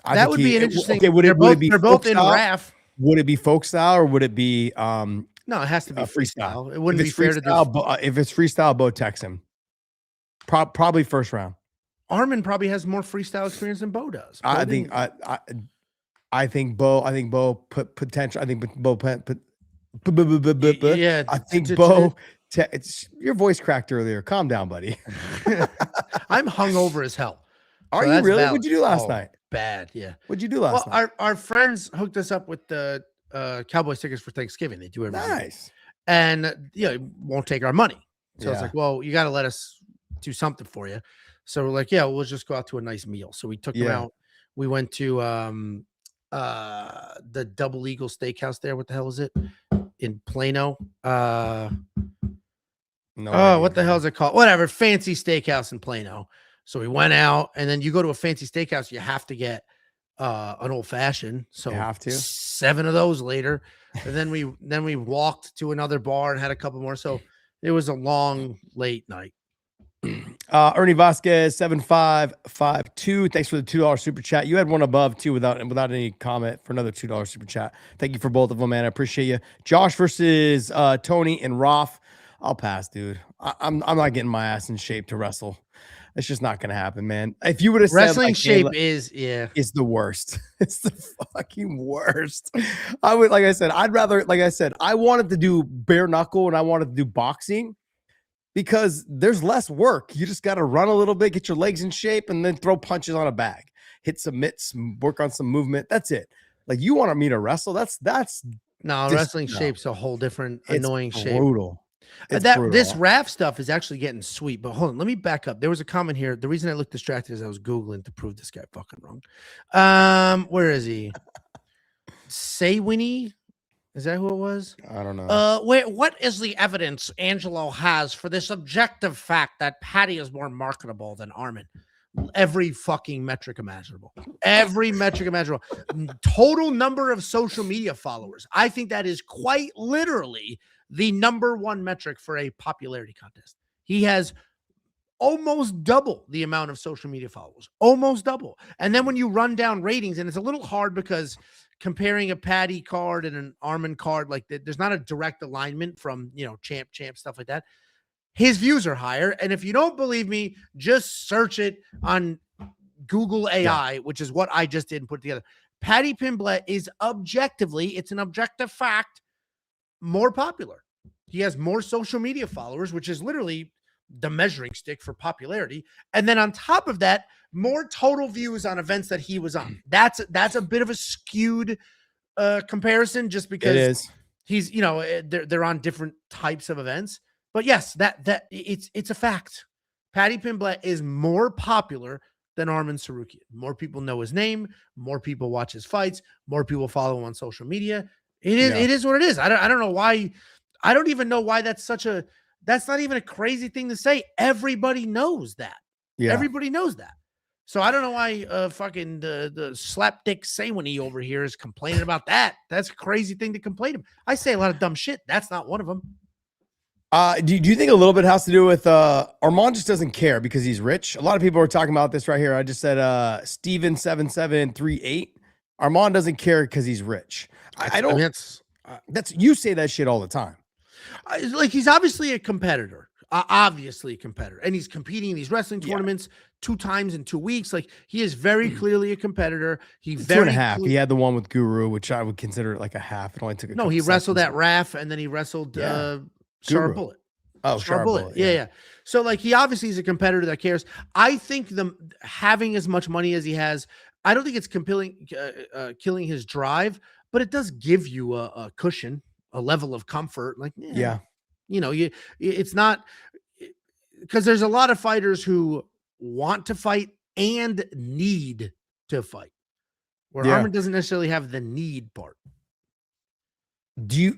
That would be an interesting. Okay, would they're it both, be they're both folk in style? RAF. Would it be folk style or would it be No, it has to be freestyle. It If wouldn't be it's fair to do. freestyle, if it's freestyle, Bo text him. Probably first round. Arman probably has more freestyle experience than Bo does. Bo I didn't- think I think Bo put potential. I think Bo put. Yeah, I think Bo. It's your voice cracked earlier. Calm down, buddy. I'm hungover as hell. Are So you that's really? valid. What'd you do last Oh, night? Bad, yeah. What'd you do last Well, night? our friends hooked us up with the Cowboys tickets for Thanksgiving. They do every year. Nice. And won't take our money. So it's Yeah. like, well, you got to let us do something for you. So we're like, yeah, we'll just go out to a nice meal. So we took them Yeah. out. We went to the Double Eagle Steakhouse there. What the hell is it? In Plano. No Oh, idea, what the man. hell is it called? Whatever, fancy steakhouse in Plano. So we went out, and then you go to a fancy steakhouse, you have to get an old fashioned. So You have to? 7 of those later. And then we walked to another bar and had a couple more. So it was a long, late night. Ernie Vasquez 7552. Thanks for the $2 super chat. You had one above too without any comment for another $2 super chat. Thank you for both of them, man. I appreciate you. Josh versus Tony and Roth. I'll pass, dude. I'm not getting my ass in shape to wrestle. It's just not gonna happen, man. If you would have said Wrestling like, shape hey, is, yeah. it's the worst. It's the fucking worst. I would, like I said, I wanted to do bare knuckle and I wanted to do boxing because there's less work. You just got to run a little bit, get your legs in shape, and then throw punches on a bag, hit some mitts, work on some movement. That's it. Like you wanted me to wrestle. That's No, just- wrestling no. shape's a whole different, it's annoying shape. brutal. It's That brutal. this RAF stuff is actually getting sweet, but hold on, let me back up. There was a comment here. The reason I looked distracted is I was Googling to prove this guy fucking wrong. Where is he? Say Winnie? Is that who it was? I don't know. What is the evidence Angelo has for this objective fact that Paddy is more marketable than Arman? Every fucking metric imaginable. Every metric imaginable. Total number of social media followers. I think that is quite literally the #1 metric for a popularity contest. He has almost double the amount of social media followers, almost double. And then when you run down ratings, and it's a little hard because comparing a Paddy card and an Arman card, like there's not a direct alignment from, champ, stuff like that. His views are higher. And if you don't believe me, just search it on Google AI, which is what I just did and put together. Paddy Pimblett is objectively, it's an objective fact, more popular. He has more social media followers, which is literally the measuring stick for popularity. And then on top of that, more total views on events that he was on. That's a bit of a skewed comparison just because It is. he's, they're on different types of events. But yes, that it's a fact. Paddy Pimblett is more popular than Arman Sarukian. More people know his name, more people watch his fights, more people follow him on social media. It is what it is. I don't know why. I don't even know why that's not even a crazy thing to say. Everybody knows that. Yeah. Everybody knows that. So I don't know why fucking the slapdick Saywini over here is complaining about that. That's a crazy thing to complain about. I say a lot of dumb shit. That's not one of them. Do you think a little bit has to do with Arman just doesn't care because he's rich? A lot of people are talking about this right here. I just said Steven7738. Arman doesn't care because he's rich. I don't. That's you say that shit all the time. Like he's obviously a competitor, and he's competing in these wrestling tournaments 2 times in 2 weeks. Like he is very clearly a competitor. He 2.5. He had the one with Guru, which I would consider like a half. It only took he wrestled at RAF and then he wrestled Sharp Bullet. Oh, Sharp Bullet. Yeah. So like he obviously is a competitor that cares. I think having as much money as he has, I don't think it's killing his drive, but it does give you a cushion, a level of comfort. Like, it's not because there's a lot of fighters who want to fight and need to fight, where Arman doesn't necessarily have the need part. Do you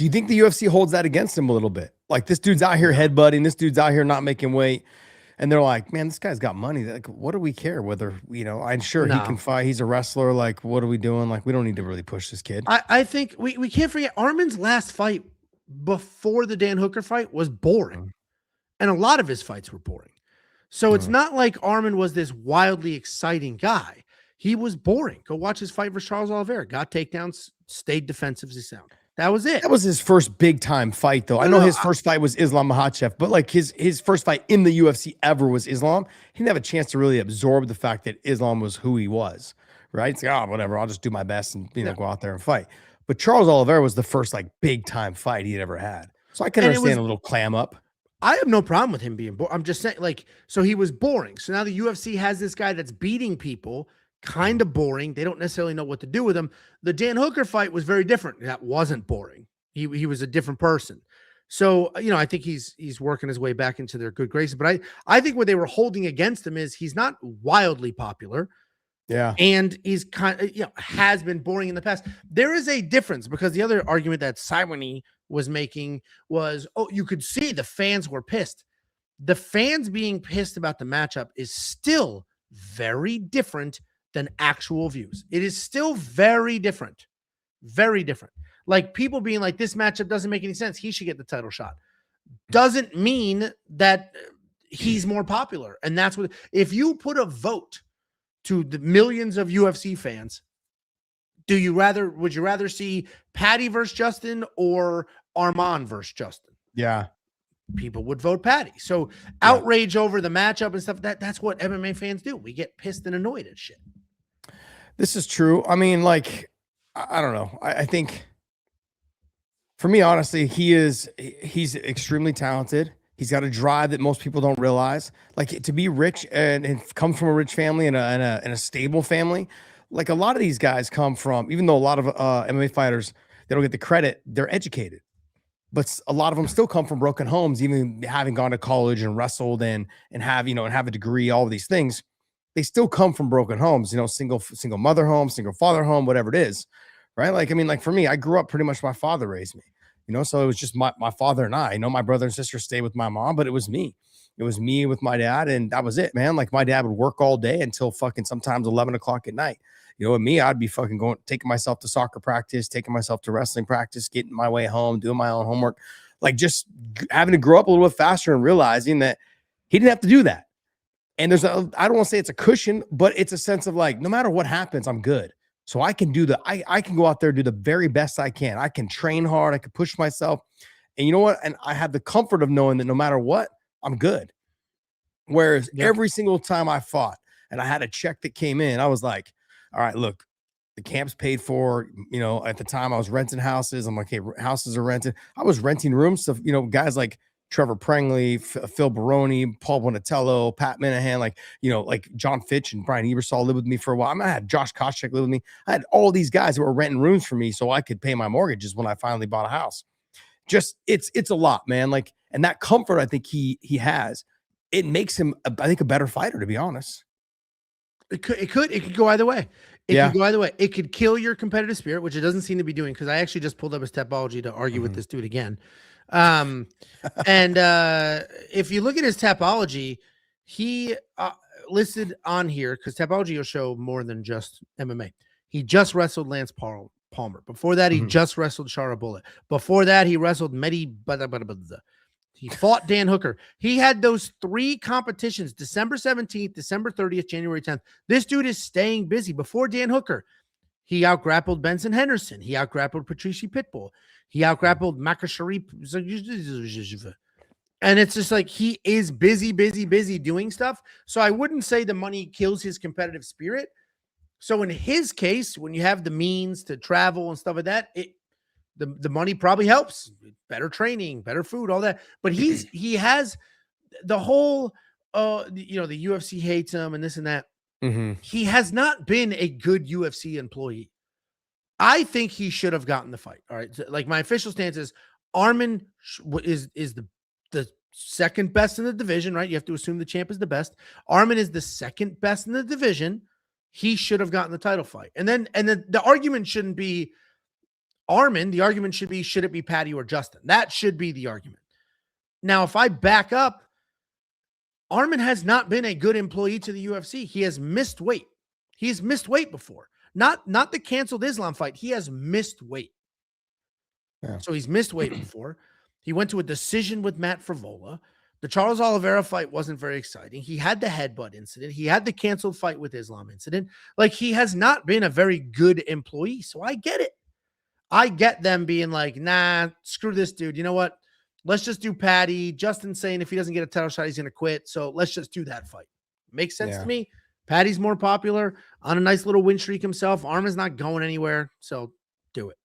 think the UFC holds that against him a little bit? Like this dude's out here headbutting, this dude's out here not making weight. And they're like, man, this guy's got money. Like, what do we care whether, I'm sure he can fight. He's a wrestler. Like, what are we doing? Like, we don't need to really push this kid. I think we can't forget Arman's last fight before the Dan Hooker fight was boring. And a lot of his fights were boring. So it's not like Arman was this wildly exciting guy. He was boring. Go watch his fight versus Charles Oliveira. Got takedowns, stayed defensive as he sound. That was it. That was his first big time fight, though. I know his first fight was Islam Makhachev, but like his first fight in the UFC ever was Islam. He didn't have a chance to really absorb the fact that Islam was who he was, right? It's like, oh, whatever, I'll just do my best and go out there and fight. But Charles Oliveira was the first like big time fight he'd ever had. So I can understand a little clam up. I have no problem with him being boring. I'm just saying, like, so he was boring. So now the UFC has this guy that's beating people, kind of boring. They don't necessarily know what to do with him. The Dan Hooker fight was very different. That wasn't boring. He was a different person. So, I think he's working his way back into their good graces. But I think what they were holding against him is he's not wildly popular. Yeah. And he's kind of, has been boring in the past. There is a difference, because the other argument that Simony was making was, you could see the fans were pissed. The fans being pissed about the matchup is still very different than actual views. It is still very different. Very different. Like people being like, this matchup doesn't make any sense. He should get the title shot. Doesn't mean that he's more popular. And that's what, if you put a vote to the millions of UFC fans, would you rather see Paddy versus Justin or Arman versus Justin? Yeah. People would vote Paddy. So outrage over the matchup and stuff, that's what MMA fans do. We get pissed and annoyed at shit. This is true. I mean, like, I don't know. I think for me, honestly, he's extremely talented. He's got a drive that most people don't realize. Like, to be rich and come from a rich family and a stable family. Like, a lot of these guys come from, even though a lot of MMA fighters, they don't get the credit, they're educated. But a lot of them still come from broken homes, even having gone to college and wrestled and have a degree, all of these things. They still come from broken homes, single mother home, single father home, whatever it is, right? Like, I mean, like for me, I grew up pretty much, my father raised me, so it was just my father and I. My brother and sister stayed with my mom, but it was me. It was me with my dad, and that was it, man. Like, my dad would work all day until fucking sometimes 11 o'clock at night. And me, I'd be fucking taking myself to soccer practice, taking myself to wrestling practice, getting my way home, doing my own homework, like just having to grow up a little bit faster and realizing that he didn't have to do that. And I don't want to say it's a cushion, but it's a sense of like, no matter what happens, I'm good. So I can I can go out there, do the very best I can. I can train hard. I can push myself. And you know what? And I have the comfort of knowing that no matter what, I'm good. Whereas every single time I fought and I had a check that came in, I was like, all right, look, the camp's paid for. At the time I was renting houses. I'm like, hey, houses are rented. I was renting rooms to, guys like Trevor Prangley, Phil Baroni, Paul Bonatello, Pat Minahan, like John Fitch and Brian Ebersol lived with me for a while. I had Josh Koscheck live with me. I had all these guys who were renting rooms for me so I could pay my mortgages when I finally bought a house. Just it's a lot, man. Like, and that comfort I think he has, it makes him, I think, a better fighter, to be honest. It could go either way. It could go either way. It could kill your competitive spirit, which it doesn't seem to be doing, because I actually just pulled up his Tapology to argue with this dude again. And if you look at his Tapology, he listed on here, because Tapology will show more than just MMA. He just wrestled Lance Palmer. Before that, he just wrestled Shara Bullet. Before that, he wrestled Mehdi. He fought Dan Hooker. He had those 3 competitions, December 17th, December 30th, January 10th. This dude is staying busy. Before Dan Hooker, he out-grappled Benson Henderson. He out-grappled Patrici Pitbull. He out-grappled Makashari. And it's just like, he is busy doing stuff. So I wouldn't say the money kills his competitive spirit. So in his case, when you have the means to travel and stuff like that, the money probably helps. Better training, better food, all that. But he has the whole, the UFC hates him and this and that. He has not been a good UFC employee. I think he should have gotten the fight. All right. So, like, my official stance is Arman is the second best in the division, right? You have to assume the champ is the best. Arman is the second best in the division. He should have gotten the title fight. And then the argument shouldn't be Arman. The argument should be, should it be Paddy or Justin? That should be the argument. Now, if I back up, Arman has not been a good employee to the UFC. He has missed weight. He's missed weight before. Not the canceled Islam fight. He has missed weight. Yeah. So he's missed weight before. He went to a decision with Matt Frivola. The Charles Oliveira fight wasn't very exciting. He had the headbutt incident. He had the canceled fight with Islam incident. Like, he has not been a very good employee. So I get it. I get them being like, nah, screw this dude. You know what? Let's just do Paddy. Justin's saying if he doesn't get a title shot, he's going to quit. So let's just do that fight. Makes sense to me. Paddy's more popular on a nice little win streak himself. Arman's not going anywhere. So do it.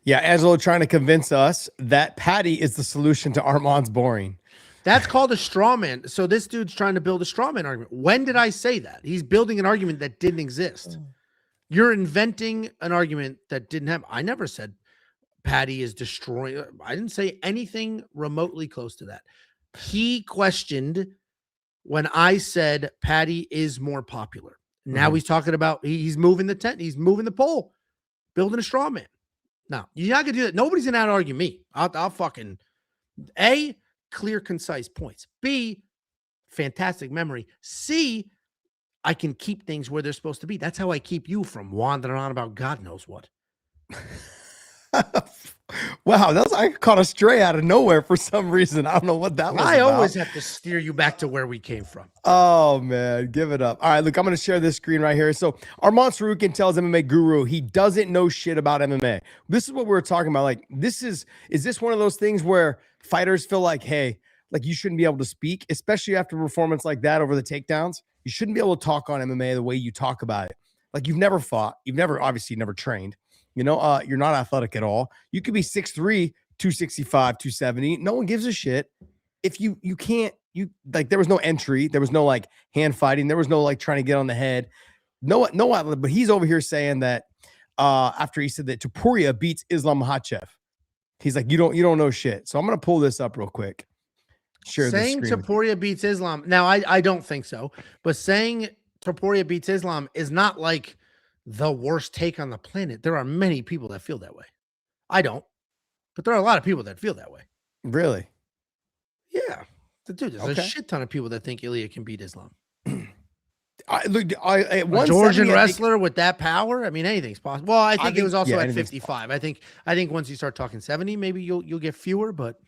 Yeah. Angelo trying to convince us that Paddy is the solution to Arman's boring. That's called a straw man. So this dude's trying to build a straw man argument. When did I say that? He's building an argument that didn't exist. You're inventing an argument that didn't have. I never said Paddy is destroying. I didn't say anything remotely close to that. He questioned when I said Paddy is more popular. Now he's talking about he's moving the tent. He's moving the pole, building a straw man. Now, you're not going to do that. Nobody's going to out-argue me. I'll fucking A, clear, concise points. B, fantastic memory. C, I can keep things where they're supposed to be. That's how I keep you from wandering on about God knows what. Wow, I caught a stray out of nowhere for some reason. I don't know what that was. I always have to steer you back to where we came from. Oh man, give it up. All right, look, I'm going to share this screen right here. So Arman Sarukian tells MMA Guru he doesn't know shit about MMA. This is what we were talking about. Like, is this one of those things where fighters feel like, hey, like you shouldn't be able to speak, especially after a performance like that over the takedowns? You shouldn't be able to talk on MMA the way you talk about it. Like, you've never fought, obviously never trained. You know, you're not athletic at all. You could be 6'3", 265, 270. No one gives a shit. If you can't, like, there was no entry. There was no like hand fighting. There was no like trying to get on the head. No, but he's over here saying that after he said that Topuria beats Islam Makhachev. He's like, you don't know shit. So I'm going to pull this up real quick. Share saying this screen Topuria beats Islam. Now, I don't think so. But saying Topuria beats Islam is not like the worst take on the planet. There are many people that feel that way. I don't, but there are a lot of people that feel that way. Really? Yeah. Dude, there's a shit ton of people that think Ilya can beat Islam. A Georgian wrestler with that power. I mean, anything's possible. Well, I think it was also at 55. I think once you start talking 70, maybe you'll get fewer, but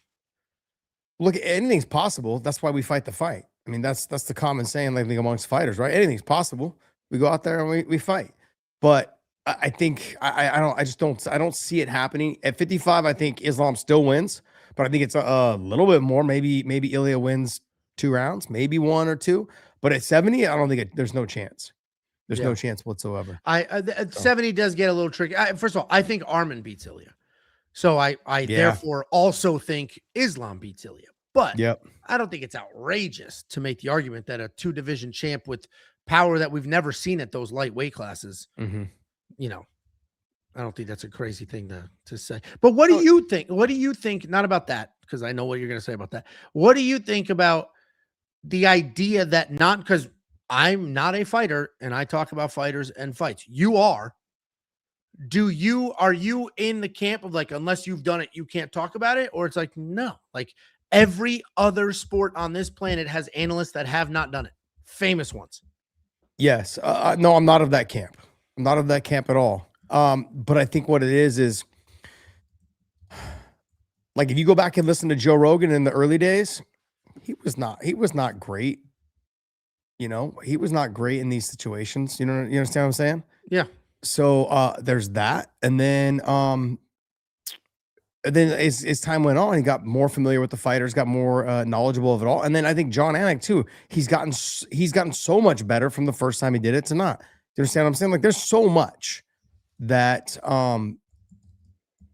look, anything's possible. That's why we fight the fight. I mean, that's the common saying, like, amongst fighters, right? Anything's possible. We go out there and we fight. But I think I don't see it happening at 55. I think Islam still wins, but I think it's a little bit more. Maybe Ilya wins 2 rounds, maybe 1 or 2. But at 70, I don't think there's no chance. There's no chance whatsoever. At 70 does get a little tricky. First of all, I think Arman beats Ilya, so I therefore also think Islam beats Ilya. But I don't think it's outrageous to make the argument that a 2-division champ with power that we've never seen at those lightweight classes, you know, I don't think that's a crazy thing to say. But what do you think? What do you think? Not about that, because I know what you're going to say about that. What do you think about the idea that not, because I'm not a fighter and I talk about fighters and fights. You are. Are you in the camp of like, unless you've done it, you can't talk about it? Or it's like, no, like every other sport on this planet has analysts that have not done it. Famous ones. Yes. No, I'm not of that camp. I'm not of that camp at all. But I think what it is like, if you go back and listen to Joe Rogan in the early days, he was not great. You know, he was not great in these situations. You understand what I'm saying? Yeah. So there's that. And then as time went on, he got more familiar with the fighters, got more knowledgeable of it all. And then I think John Anik too, he's gotten so much better from the first time he did it to not. Do you understand what I'm saying? Like, there's so much that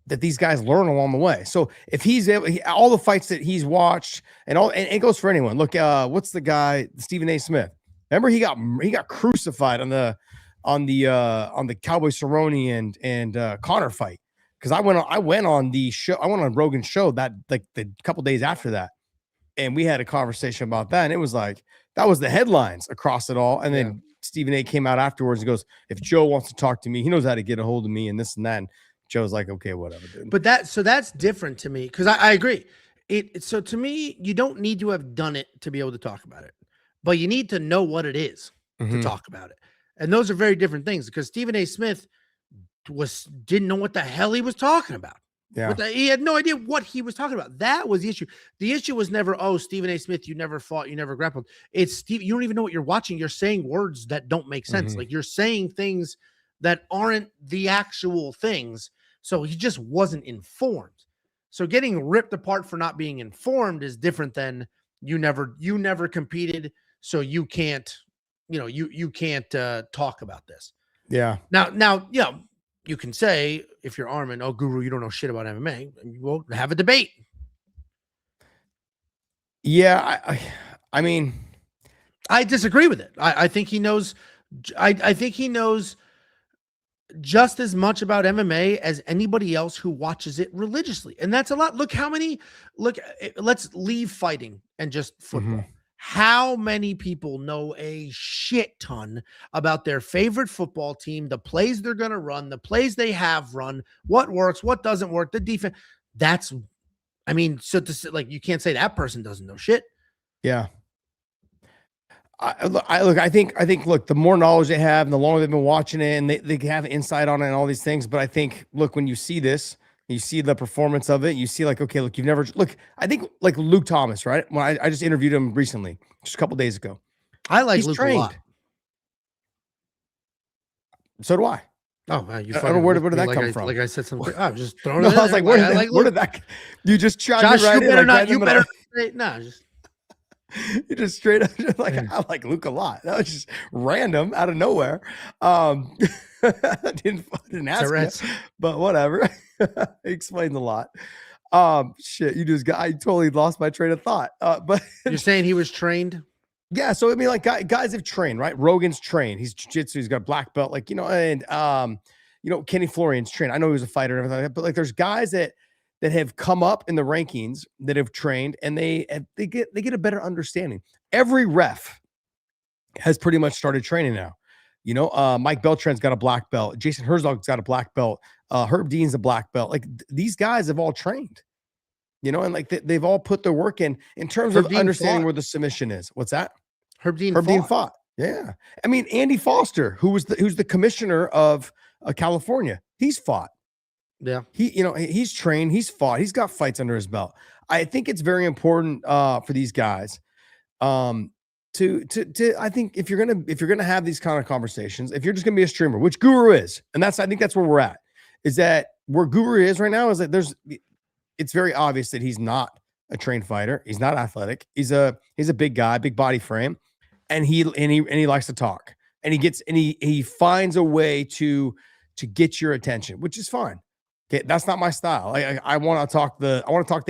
that these guys learn along the way. So if he's able, all the fights that he's watched and it goes for anyone. Look, what's the guy, Stephen A. Smith? Remember he got crucified on the Cowboy Cerrone and Connor fight. Because I went on the show, I went on Rogan's show that like the couple days after that, and we had a conversation about that, and it was like that was the headlines across it all. And then Stephen A. came out afterwards and goes, "If Joe wants to talk to me, he knows how to get a hold of me," and this and that. And Joe's like, "Okay, whatever, dude." But that's different to me, because I agree. So to me, you don't need to have done it to be able to talk about it, but you need to know what it is to talk about it, and those are very different things. Because Stephen A. Smith didn't know what the hell he was talking about. Yeah. He had no idea what he was talking about. That was the issue. The issue was never, oh, Stephen A. Smith, you never fought, you never grappled. It's Steve. You don't even know what you're watching. You're saying words that don't make sense. Like you're saying things that aren't the actual things. So he just wasn't informed. So getting ripped apart for not being informed is different than you never competed. So you can't, you can't talk about this. Yeah. Now, you can say if you're Arman, oh, Guru, you don't know shit about MMA. We'll have a debate. Yeah, I mean, I disagree with it. I think he knows. I think he knows just as much about MMA as anybody else who watches it religiously, and that's a lot. Look how many. Let's leave fighting and just football. How many people know a shit ton about their favorite football team, the plays they're going to run, the plays they have run, what works, what doesn't work, the defense. You can't say that person doesn't know shit. Yeah. I think, look, the more knowledge they have and the longer they've been watching it and they have insight on it and all these things. But I think, look, when you see this, you see the performance of it, you see like, okay, look, I think like Luke Thomas, right? When I just interviewed him recently, just a couple days ago. I like He's Luke trained. a lot. So do I. Oh, man, I don't know where did that come from? Like I said something. I'm just throwing No, it. I was like, where did that? You just tried Josh, me right you better in, not. Right You better say no. Just you just straight up just like I like Luke a lot. That was just random out of nowhere. I didn't ask you, but whatever. It explains a lot. Shit, I totally lost my train of thought. But you're saying he was trained? Yeah, so I mean, like guys have trained, right? Rogan's trained. He's jiu-jitsu. He's got a black belt, and Kenny Florian's trained. I know he was a fighter and everything like that, but like there's guys that have come up in the rankings that have trained, and they get a better understanding. Every ref has pretty much started training now. Mike Beltran's got a black belt. Jason Herzog's got a black belt. Herb Dean's a black belt. Like these guys have all trained. And like they've all put their work in terms of understanding where the submission is. What's that? Herb Dean fought. Yeah. I mean, Andy Foster, who's the commissioner of California, he's fought. Yeah. He's trained, he's fought, he's got fights under his belt. I think it's very important for these guys to I think if you're gonna have these kind of conversations, if you're just gonna be a streamer, which Guru is, and I think that's where we're at, is that where Guru is right now is that it's very obvious that he's not a trained fighter. He's not athletic. He's a big guy, big body frame, and he likes to talk. And he finds a way to get your attention, which is fine. Okay, that's not my style. I want to talk the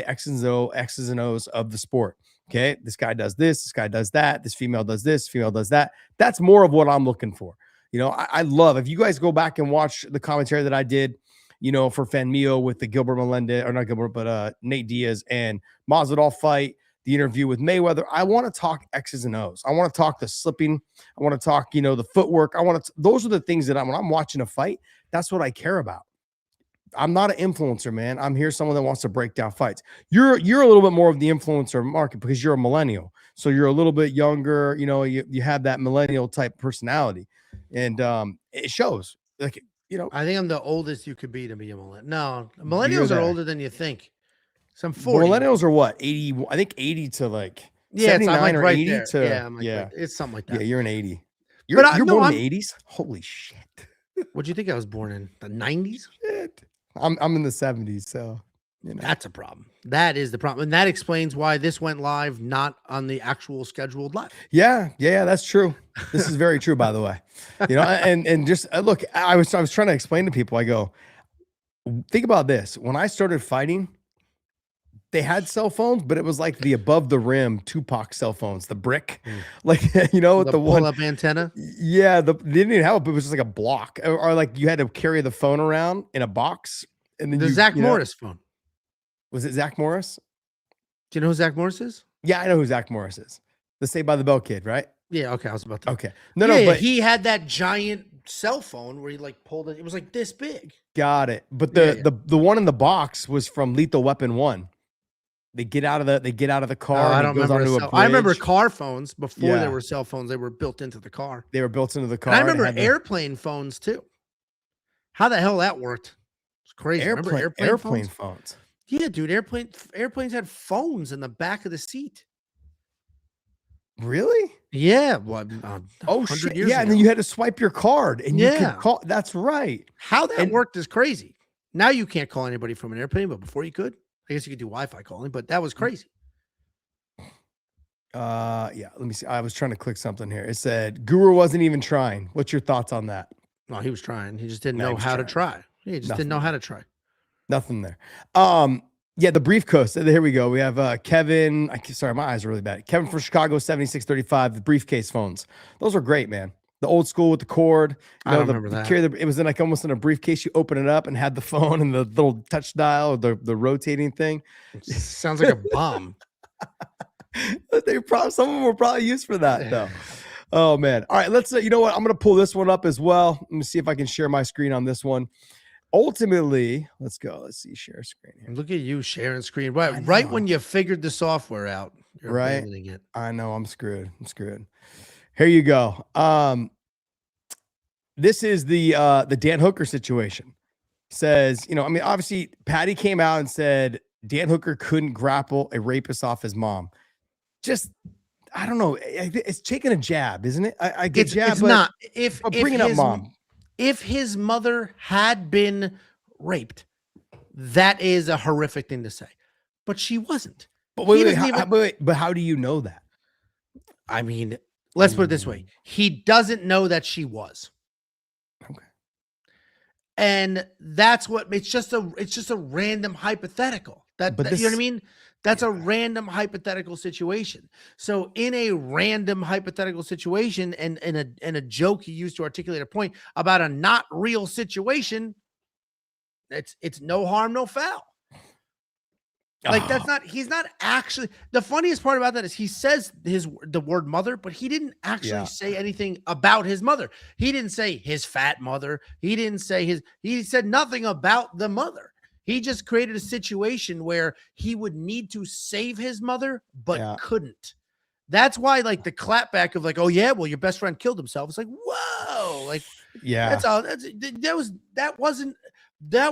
X's and O's of the sport. Okay, this guy does this guy does that, this female does this, female does that. That's more of what I'm looking for. I love, if you guys go back and watch the commentary that I did, for Fanmio with the Gilbert Melendez, or not Gilbert, but Nate Diaz and Masvidal fight, the interview with Mayweather. I want to talk X's and O's. I want to talk the slipping. I want to talk, the footwork. Those are the things that when I'm watching a fight, that's what I care about. I'm not an influencer, man. I'm here someone that wants to break down fights. You're a little bit more of the influencer market because you're a millennial. So you're a little bit younger, you have that millennial type personality. And it shows. Like, I think I'm the oldest you could be to be a millennial. No, millennials are older than you think. Some 40. Millennials are what? 80, I think 80 to like 79 or 80 there. to it's something like that. Yeah, you're an 80. You're born in the 80s? Holy shit. What'd you think I was born in? The 90s? Shit. I'm in the 70s, so that's a problem. That is the problem. And that explains why this went live, not on the actual scheduled live. Yeah, that's true. This is very true, by the way. And just look, I was trying to explain to people, I go, think about this. When I started fighting, they had cell phones, but it was like the above the rim Tupac cell phones, the brick, like, with the one up antenna. Yeah. They didn't even have it, but it was just like a block, or like you had to carry the phone around in a box. And then the Zach Morris phone. Was it Zach Morris? Do you know who Zach Morris is? Yeah, I know who Zach Morris is. The Saved by the Bell kid, right? Yeah. Okay. I was about to. Okay. No, but he had that giant cell phone where he like pulled it. It was like this big. Got it. But the one in the box was from Lethal Weapon 1. They get out of the car. I don't remember. I remember car phones before there were cell phones. They were built into the car. They were built into the car. And I remember airplane phones too. How the hell that worked? It's crazy. Remember Airplane phones. Yeah, dude. Airplanes had phones in the back of the seat. Really? Yeah. Well, Oh 100 shit! years Yeah, ago. and then you had to swipe your card, and you Yeah. could call. That's right. How that And- worked is crazy. Now you can't call anybody from an airplane, but before you could. I guess you could do Wi-Fi calling, but that was crazy. Yeah. Let me see. I was trying to click something here. It said Guru wasn't even trying. What's your thoughts on that? No, he was trying. He just didn't No, he know was how to trying. try. He just Nothing. didn't know how to try. Nothing there. Yeah, the briefcase. Here we go. We have Kevin. Sorry, my eyes are really bad. Kevin from Chicago, 7635. The briefcase phones. Those are great, man. The old school with the cord. I don't remember that. It was in like almost in a briefcase. You open it up and had the phone and the little touch dial, or the rotating thing. Sounds like a bomb. Some of them were probably used for that though. Oh man. All right, let's you know what? I'm gonna pull this one up as well. Let me see if I can share my screen on this one. Ultimately, let's go. Let's see, share screen here. Look at you sharing screen. I Right know. when you figured the software out, you're Right. abandoning it. I know I'm screwed. Here you go. This is the Dan Hooker situation. Says, you know, I mean, obviously Paddy came out and said Dan Hooker couldn't grapple a rapist off his mom. Just, I don't know. It's taking a jab, isn't it? I get jab, It's but, not. If bring it up, mom. If his mother had been raped, that is a horrific thing to say. But she wasn't. But He wait, doesn't even- but how do you know that? I mean, let's put it this way. He doesn't know that she was. Okay. And that's what it's just a random hypothetical. You know what I mean? That's a random hypothetical situation. So in a random hypothetical situation and a joke he used to articulate a point about a not real situation, it's no harm, no foul. Like he's not actually, the funniest part about that is he says the word mother, but he didn't actually say anything about his mother. He didn't say his fat mother. He didn't say he said nothing about the mother. He just created a situation where he would need to save his mother, but couldn't. That's why, like, the clapback of like, oh yeah, well, your best friend killed himself. It's like, whoa, like, yeah, that's all. That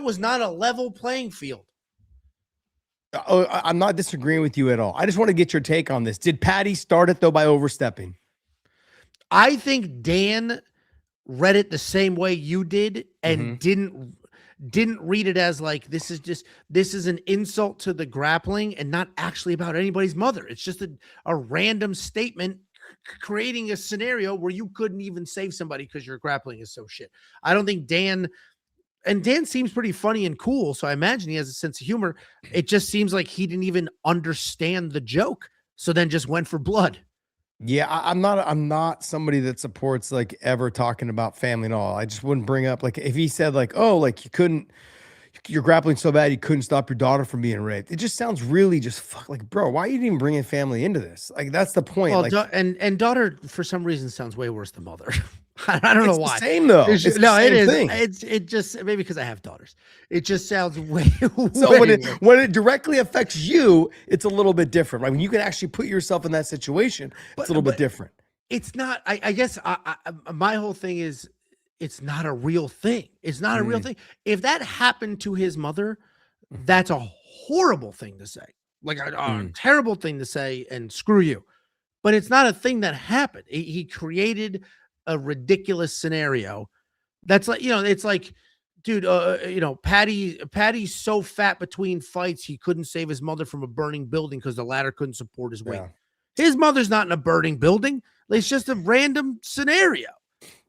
was not a level playing field. Oh, I'm not disagreeing with you at all. I just want to get your take on this. Did Paddy start it though by overstepping? I think Dan read it the same way you did and didn't read it as like this is an insult to the grappling and not actually about anybody's mother. It's just a random statement creating a scenario where you couldn't even save somebody because your grappling is so shit. I don't think Dan seems pretty funny and cool, so I imagine he has a sense of humor. It just seems like he didn't even understand the joke, so then just went for blood. Yeah, I'm not somebody that supports like ever talking about family and all. I just wouldn't bring up like if he said like, oh, like you're grappling so bad you couldn't stop your daughter from being raped. It just sounds really just like, bro, why are you even bringing family into this? Like that's the point. Well, like, and daughter for some reason sounds way worse than mother. I don't know why. It's the same though. It's no, the it same is. thing. It just maybe because I have daughters. It just sounds way. So when it directly affects you, it's a little bit different, right? When you can actually put yourself in that situation, it's a little bit different. It's not. I guess my whole thing is it's not a real thing. It's not a real thing. If that happened to his mother, that's a horrible thing to say. Like a terrible thing to say, and screw you. But it's not a thing that happened. He created a ridiculous scenario. That's like, you know, it's like, dude, you know, Paddy's so fat between fights he couldn't save his mother from a burning building because the ladder couldn't support his weight. His mother's not in a burning building. It's just a random scenario.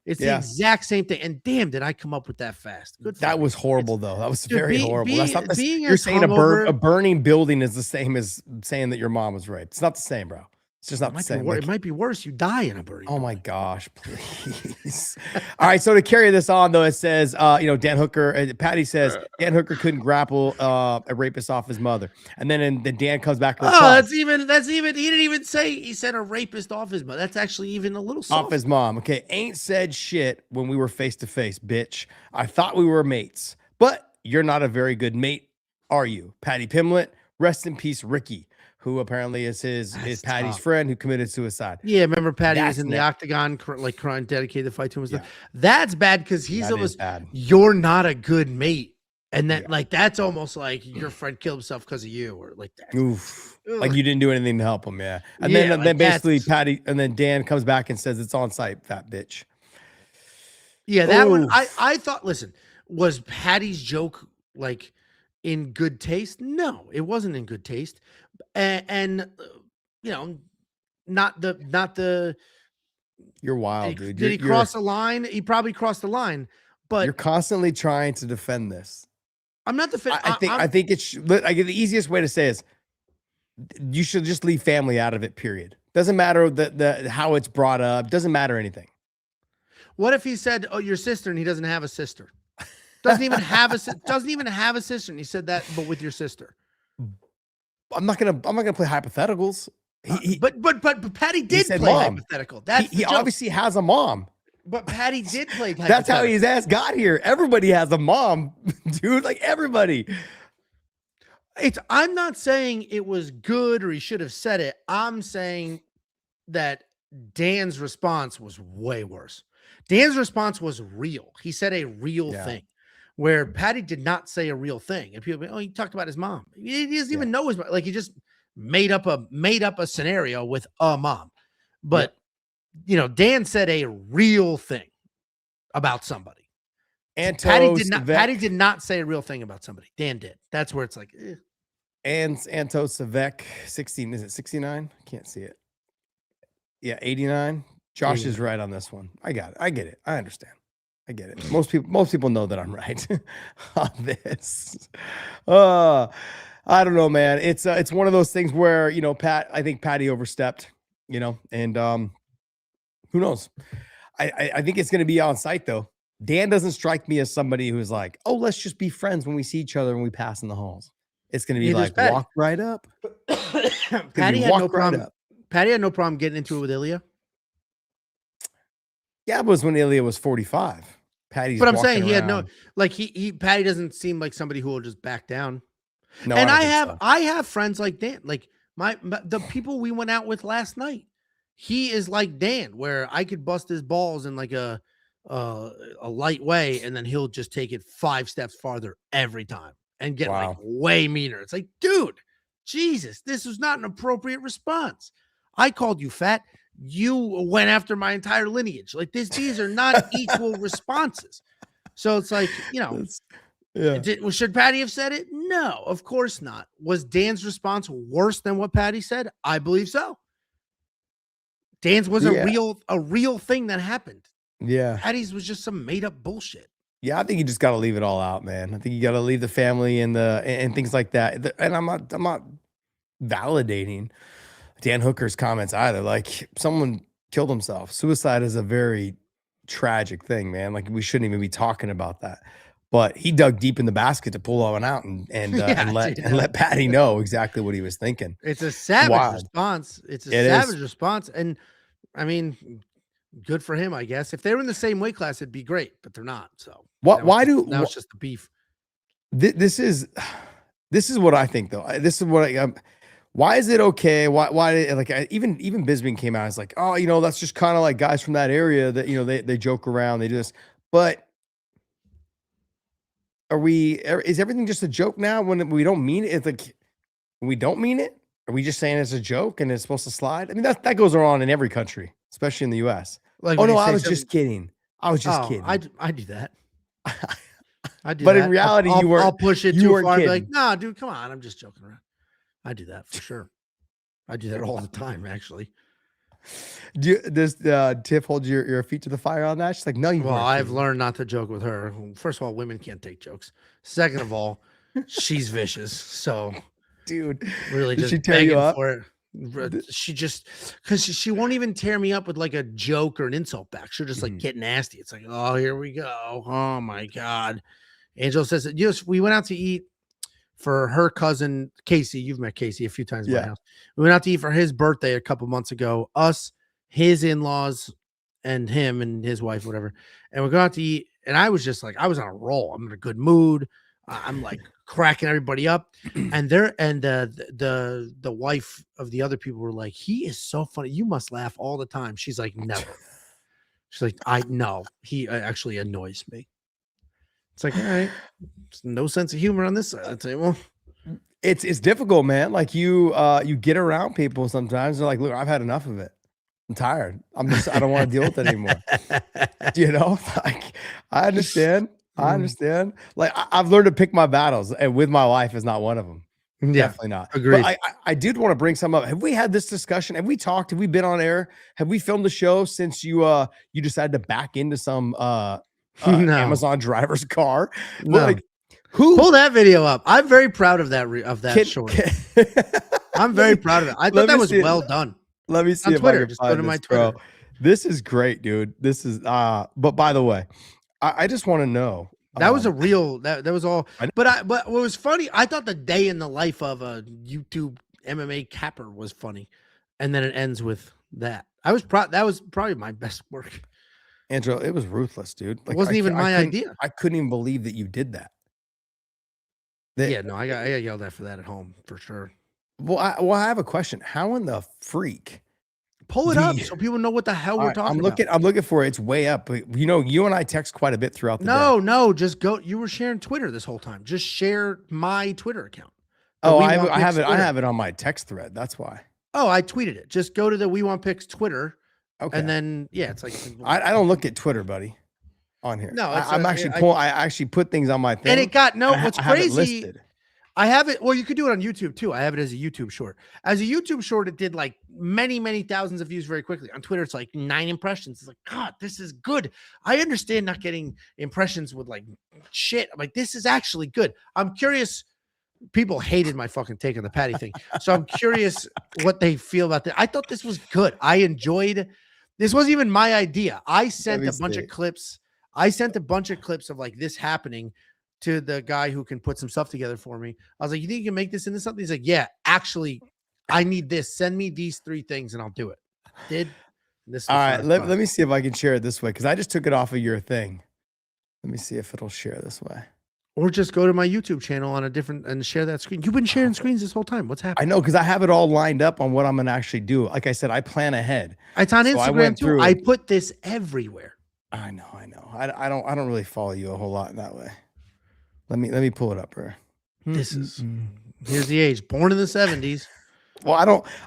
It's the exact same thing. And damn, did I come up with that fast? Good. That was horrible, though. That was very horrible. That's not you're saying a burning building is the same as saying that your mom was raped. It's not the same, bro. It's just not the same. It might be worse. You die in a burning. Oh my gosh, please. All right. So to carry this on, though, it says, you know, Dan Hooker, Paddy says Dan Hooker couldn't grapple a rapist off his mother. And then Dan comes back. That's even, he didn't even say, he said a rapist off his mother. That's actually even a little soft. Off his mom. Okay. Ain't said shit when we were face to face, bitch. I thought we were mates, but you're not a very good mate, are you? Paddy Pimlet, rest in peace, Ricky, who apparently is his Paddy's friend who committed suicide. Yeah, remember Paddy was in the octagon, like crying, dedicated the fight to him. That's bad because he's almost, you're not a good mate. And then Yeah. like that's almost like your friend killed himself because of you, or like that. Oof. Like Ugh. you didn't do anything to help him, yeah. And Yeah, then like basically that's- Paddy, and then Dan comes back and says it's on site, fat bitch. Yeah, that one Oof. I thought, listen, was Patty's joke like in good taste? No, it wasn't in good taste. And you know, not the You're wild, dude. did he cross the line? He probably crossed the line, You're but constantly trying to defend this. I'm not the I think it's I get the easiest way to say is you should just leave family out of it, period. Doesn't matter the how it's brought up, doesn't matter anything. What if he said, "Oh, your sister," and he doesn't have a sister? Doesn't even have a sister, and he said that, but with your sister. I'm not gonna play hypotheticals. But Patty did said play mom. hypothetical. That's He obviously. obviously has a mom. But Patty did play hypothetical. That's how his ass got here. Everybody has a mom, dude. Like everybody. I'm not saying it was good or he should have said it. I'm saying that Dan's response was way worse. Dan's response was real. He said a real thing, where Patty did not say a real thing. And people, he talked about his mom. He doesn't even know his mom. Like he just made up a scenario with a mom. But Dan said a real thing about somebody. Patty did not say a real thing about somebody. Dan did. That's where it's like, And Anto Savek, 16, is it 69? Can't see it. Yeah, 89. Josh is right on this one. I got it. I get it. I understand. I get it. Most people know that I'm right on this. I don't know, man. It's one of those things where, I think Paddy overstepped, and who knows? I think it's going to be on site though. Dan doesn't strike me as somebody who's like, oh, let's just be friends when we see each other when we pass in the halls. It's going to be like, walk right up. Patty had no problem. Patty had no problem getting into it with Ilya. Yeah, it was when Ilya was 45. Patty's but I'm saying he around. had no, like Patty doesn't seem like somebody who will just back down. No, and I have friends like Dan, like the people we went out with last night. He is like Dan, where I could bust his balls in like a light way, and then he'll just take it 5 steps farther every time and get like way meaner. It's like, dude, Jesus, this was not an appropriate response. I called you fat. You went after my entire lineage. Like these are not equal responses. So it's like, should Patty have said it? No, of course not. Was Dan's response worse than what Patty said? I believe so. Dan's was a real thing that happened. Yeah. Patty's was just some made up bullshit. Yeah, I think you just got to leave it all out, man. I think you got to leave the family and things like that. And I'm not validating Dan Hooker's comments either. Like someone killed himself. Suicide is a very tragic thing, man. Like we shouldn't even be talking about that. But he dug deep in the basket to pull one out and let Patty know exactly what he was thinking. It's a savage response. It's a savage response. And I mean, good for him, I guess. If they were in the same weight class, it'd be great, but they're not. So now it's just the beef. This is what I think though. This is what why is it okay? Why like even Bisbing came out. It's like, oh, that's just kind of like guys from that area that they joke around, they do this. But is everything just a joke now when we don't mean it? It's like when we don't mean it. Are we just saying it's a joke and it's supposed to slide? I mean, that goes on in every country, especially in the US. Like, oh no, I was just kidding. I was just kidding. I do that. I do but that. In reality, I'll push it too far. Kidding. Like, nah, dude, come on. I'm just joking around. I do that for sure. I do that all the time, actually. Does Tiff hold your feet to the fire on that? She's like, no, you. Well, I've learned not to joke with her. First of all, women can't take jokes. Second of all, she's vicious. So, dude, really, just she tear you up for it. She just because she won't even tear me up with like a joke or an insult back. She'll just like get nasty. It's like, oh, here we go. Oh my god. Angelo says that yes, we went out to eat for her cousin Casey. You've met Casey a few times in my house. We went out to eat for his birthday a couple months ago. Us, his in-laws, and him and his wife, whatever. And we go out to eat, and I was just like, I was on a roll. I'm in a good mood. I'm like cracking everybody up. And the wife of the other people were like, he is so funny. You must laugh all the time. She's like, never. She's like, I know. He actually annoys me. It's like, all right, there's no sense of humor on this side of the table. It's difficult, man. Like you get around people sometimes. They're like, look, I've had enough of it. I'm tired. I don't want to deal with it anymore. You know, like I understand. I understand. Like I've learned to pick my battles, and with my life is not one of them. Yeah, Definitely not. agreed. But I did want to bring some up. Have we had this discussion? Have we talked? Have we been on air? Have we filmed the show since you decided to back into some No. Amazon driver's car? No. Like who Pull that video up. I'm very proud of that short. I'm very proud of it. I thought that was well done. Let me see On if Twitter, I can just go find to my this, bro. Twitter. This is great, dude. This is but by the way, I just want to know. That was a real that was all. I know. But what was funny, I thought the day in the life of a YouTube MMA capper was funny. And then it ends with that. I was proud. That was probably my best work. Angelo, it was ruthless, dude. It wasn't even my idea. I couldn't even believe that you did that. Yeah, no, I got yelled at for that at home for sure. Well, I have a question. How in the freak? Pull it up so people know what the hell we're talking about. I'm looking for it. It's way up. But you know, you and I text quite a bit throughout the day. No, just go. You were sharing Twitter this whole time. Just share my Twitter account. Oh, I have it on my text thread. That's why. Oh, I tweeted it. Just go to the We Want Picks Twitter. Okay. And then it's like I don't look at Twitter, buddy, on here. No, I actually put things on my thing. And it got what's I have it crazy. listed. I have it. Well, you could do it on YouTube too. I have it as a YouTube short. As a YouTube short, it did like many thousands of views very quickly. On Twitter, it's like 9 impressions. It's like, God, this is good. I understand not getting impressions with like shit. I'm like, this is actually good. I'm curious. People hated my fucking take on the Paddy thing. So I'm curious what they feel about that. I thought this was good. I enjoyed. This wasn't even my idea. I sent a bunch of clips. I sent a bunch of clips of like this happening to the guy who can put some stuff together for me. I was like, you think you can make this into something? He's like, yeah, actually, I need this. Send me these 3 things and I'll do it. I did. This all right, let me see if I can share it this way because I just took it off of your thing. Let me see if it'll share this way. Or just go to my YouTube channel on a different and share that screen. You've been sharing screens this whole time. What's happening? I know because I have it all lined up on what I'm gonna actually do. Like I said, I plan ahead. It's on Instagram too. I it. put this everywhere. I know. I don't really follow you a whole lot in that way. Let me pull it up here. This is here's the age. Born in the 70s. Well,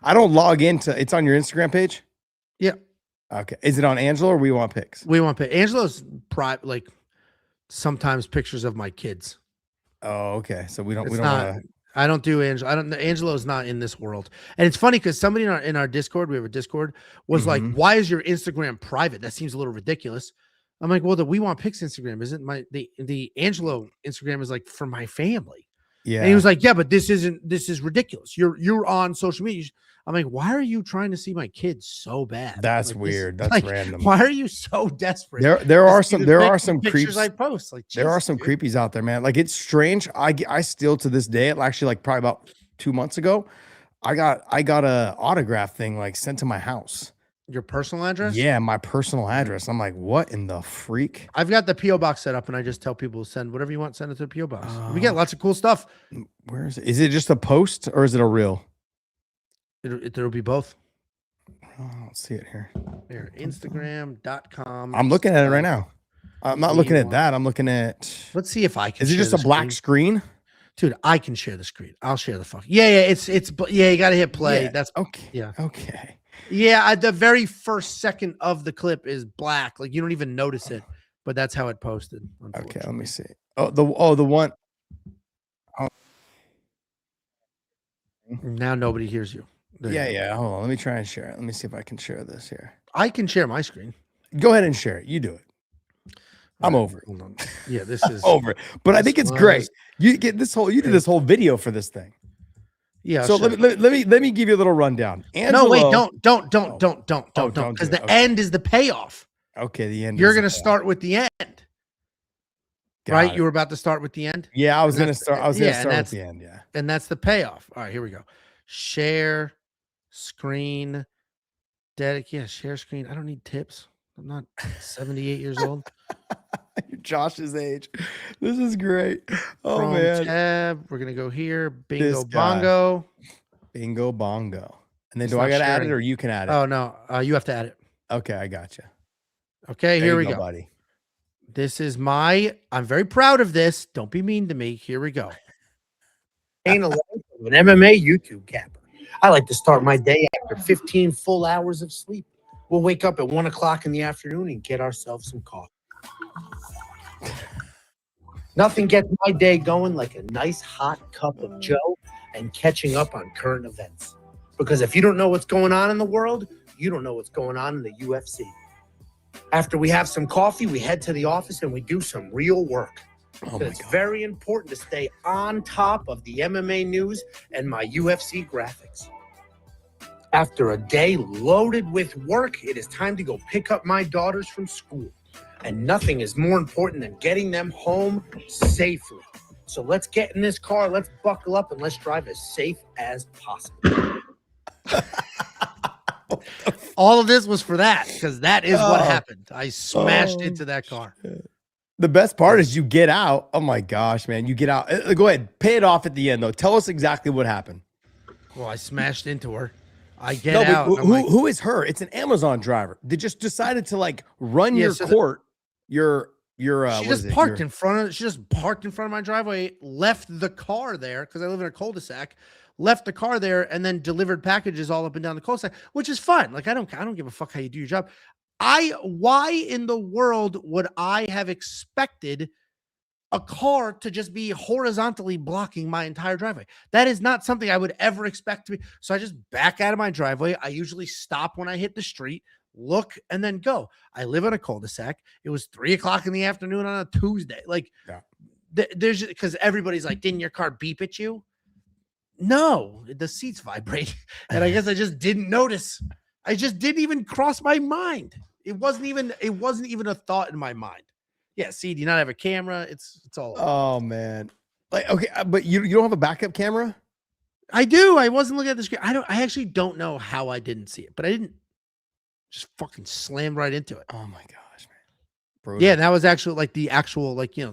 I don't log into. It's on your Instagram page. Yeah. Okay. Is it on Angelo or We Want Picks? We Want Picks. Angelo's private, like sometimes pictures of my kids. Oh, okay. So we don't. I don't do Angelo. Angelo's not in this world. And it's funny because somebody in our Discord, we have a Discord, was like, "Why is your Instagram private? That seems a little ridiculous." I'm like, "Well, the We Want Picks Instagram isn't the Angelo Instagram is like for my family." Yeah. And he was like, "Yeah, but this is ridiculous. You're on social media." I'm like, "Why are you trying to see my kids so bad?" That's like, weird. That's like, random. Why are you so desperate? There are some pictures creeps. I post. Like there are some creepies out there, man. Like it's strange. I still to this day, actually like probably about 2 months ago, I got a autograph thing like sent to my house. Your personal address? Yeah, my personal address. I'm like, what in the freak? I've got the PO box set up, and I just tell people send whatever you want. Send it to the PO box. We get lots of cool stuff. Where is it? Is it just a post or is it a reel? There'll be both. Oh, I don't see it here. Here, Instagram.com. I'm looking at it right now. I'm not looking at that. I'm looking at. Let's see if I can. Is it just a black screen? Dude, I can share the screen. I'll share the fuck. Yeah. It's you got to hit play. Yeah. That's okay. Yeah. Okay. Yeah. The very first second of the clip is black. Like you don't even notice it, but that's how it posted. Okay. Let me see. The one. Oh. Now nobody hears you. Yeah. Hold on. Let me try and share it. Let me see if I can share this here. I can share my screen. Go ahead and share it. You do it. I'm over it. Hold on. Yeah, this is over it. But I think it's great. You get this whole. You did this whole video for this thing. Yeah. So let me give you a little rundown. Angelo, no, wait, don't, because the end is the payoff. Okay, the end. You're gonna start with the end, right? You were about to start with the end. Yeah, I was gonna start. I was gonna start with the end. Yeah, and that's the payoff. All right, here we go. Share screen. Yeah, share screen. I don't need tips. I'm not 78 years old. You're Josh's age. This is great. Oh Chrome man. Tab. We're gonna go here. Bingo bongo. Bingo bongo. And then do I gotta add it or you can add it? Oh no, you have to add it. Okay, I got you. Okay, here we go, buddy. This is I'm very proud of this. Don't be mean to me. Here we go. Ain't a life of an MMA YouTube capper. I like to start my day after 15 full hours of sleep. We'll wake up at 1 o'clock in the afternoon and get ourselves some coffee. Nothing gets my day going like a nice hot cup of Joe and catching up on current events. Because if you don't know what's going on in the world, you don't know what's going on in the UFC. After we have some coffee, we head to the office and we do some real work. It's very important to stay on top of the MMA news and my UFC graphics. After a day loaded with work, it is time to go pick up my daughters from school. And nothing is more important than getting them home safely. So let's get in this car, let's buckle up, and let's drive as safe as possible. All of this was for that, because that is what happened. I smashed into that car. The best part is you get out. Oh my gosh, man. You get out. Go ahead. Pay it off at the end, though. Tell us exactly what happened. Well, I smashed into her. I get out. Who is her? It's an Amazon driver. They just decided to like run your court. She just parked in front of my driveway, left the car there because I live in a cul-de-sac, left the car there, and then delivered packages all up and down the cul-de-sac, which is fine. Like I don't give a fuck how you do your job. Why in the world would I have expected a car to just be horizontally blocking my entire driveway? That is not something I would ever expect to be. So I just back out of my driveway. I usually stop when I hit the street, look, and then go. I live in a cul-de-sac. It was 3 o'clock in the afternoon on a Tuesday. Like there's because everybody's like, didn't your car beep at you? No, the seats vibrate. And I guess I just didn't notice. I just didn't even cross my mind. It wasn't even a thought in my mind. Yeah, see, do you not have a camera? It's all. Oh man. Like, okay, but you don't have a backup camera? I do. I wasn't looking at the screen. I actually don't know how I didn't see it, but I didn't. Just fucking slammed right into it. Oh my gosh, man. Brutal. Yeah, that was actually like the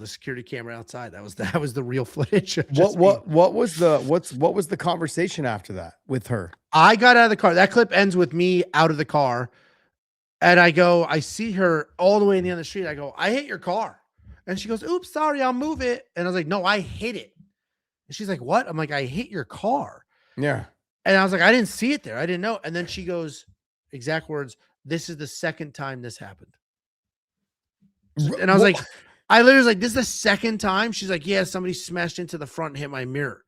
security camera outside. That was the real footage. What was the conversation after that with her? I got out of the car. That clip ends with me out of the car. And I see her all the way in the other street. I go, I hit your car. And she goes, oops, sorry, I'll move it. And I was like, no, I hit it. And she's like, what? I'm like, I hit your car. Yeah. And I was like, I didn't see it there. I didn't know. And then she goes, exact words, this is the second time this happened. And I was like, I literally was like, this is the second time? She's like, yeah, somebody smashed into the front and hit my mirror.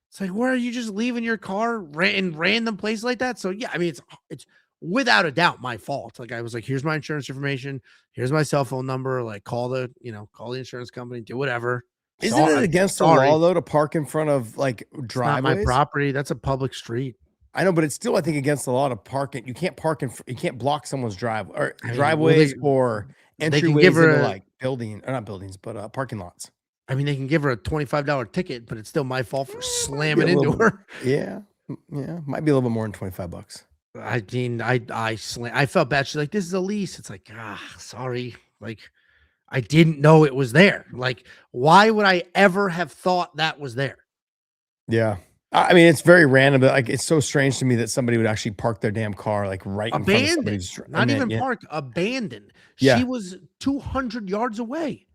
It's like, where are you just leaving your car in random place like that? So yeah, I mean, it's without a doubt my fault. Like I was like, here's my insurance information. Here's my cell phone number. Like call the insurance company, do whatever. Isn't it against the law though to park in front of like driveways? Not my property. That's a public street. I know, but it's still, I think, against the law to park it. You can't you can't block someone's driveways or entryways into like building, or not buildings, but parking lots. I mean, they can give her a $25 ticket, but it's still my fault for slamming into her. Yeah. Might be a little bit more than $25. I mean, I felt bad. She's like, this is a lease. It's like, sorry. Like, I didn't know it was there. Like, why would I ever have thought that was there? Yeah. I mean, it's very random, but like, it's so strange to me that somebody would actually park their damn car like right in front of somebody's. Not even parked, abandoned. Yeah. She was 200 yards away.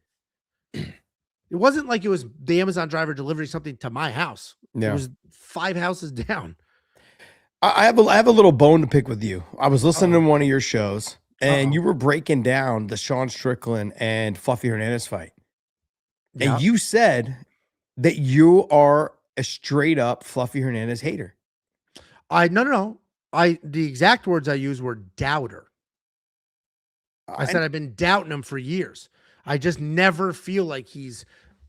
It wasn't like it was the Amazon driver delivering something to my house. Yeah. It was 5 houses down. I have a little bone to pick with you. I was listening to one of your shows, and you were breaking down the Sean Strickland and Fluffy Hernandez fight. Yeah. And you said that you are a straight up Fluffy Hernandez hater. No. The exact words I used were doubter. I said I've been doubting him for years. I just never feel like he's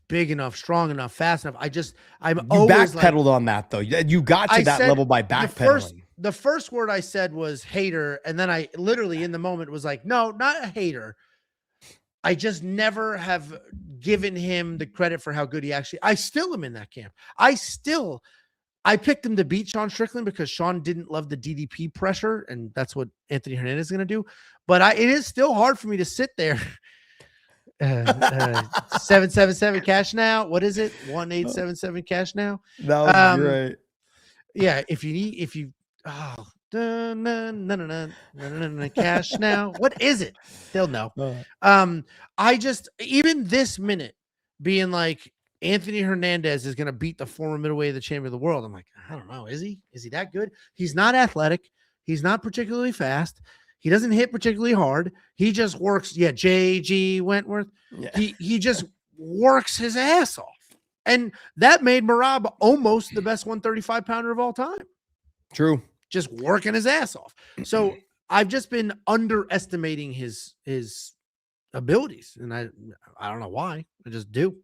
big enough, strong enough, fast enough. You backpedaled on that though. You got to that level by backpedaling. The first word I said was hater, and then I literally in the moment was like, no, not a hater. I just never have given him the credit for how good he actually. I still am in that camp. I picked him to beat Sean Strickland because Sean didn't love the DDP pressure, and that's what Anthony Hernandez is going to do. But it is still hard for me to sit there. 777 cash now. What is it? 1877 cash now. That was great. Yeah. Cash now. What is it? They'll know. I just even this minute being like Anthony Hernandez is going to beat the former middleweight of the champion of the world. I'm like, I don't know. Is he? Is he that good? He's not athletic. He's not particularly fast. He doesn't hit particularly hard. He just works. Yeah, J.G. Wentworth. Yeah. He just works his ass off. And that made Merab almost the best 135-pounder of all time. True. Just working his ass off. So I've just been underestimating his abilities. And I don't know why. I just do.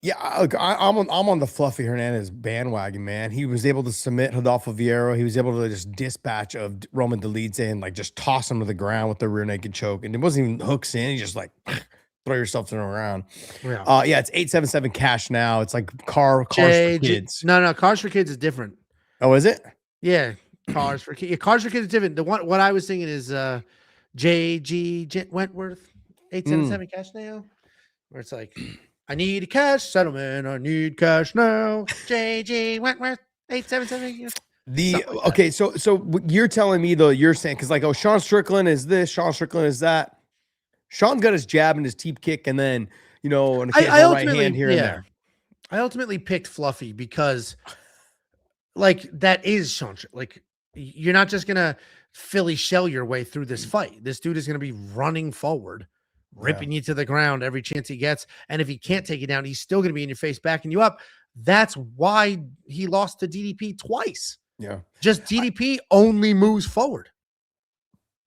Yeah, look, I'm on the Fluffy Hernandez bandwagon, man. He was able to submit Rodolfo Vieira. He was able to just dispatch of Roman Delidze and like just toss him to the ground with the rear naked choke. And it wasn't even hooks in. He just like throw yourself in around. Yeah. Yeah, it's 877 cash now. It's like cars for kids. No, Cars for Kids is different. Oh, is it? Yeah, Cars for Kids. Yeah, Cars for Kids is different. The one what I was thinking is J.G. Wentworth 877 cash now, where it's like, I need a cash settlement. I need cash now. J.G. Wentworth 877. Okay, so what you're telling me though, you're saying because like, oh, Sean Strickland is this, Sean Strickland is that. Sean's got his jab and his teep kick, and then an occasional right hand here and there. I ultimately picked Fluffy because, like, that is Sean. Like, you're not just gonna Philly shell your way through this fight. This dude is gonna be running forward, ripping you to the ground every chance he gets. And if he can't take you down, he's still gonna be in your face, backing you up. That's why he lost to DDP twice. Yeah, just DDP only moves forward.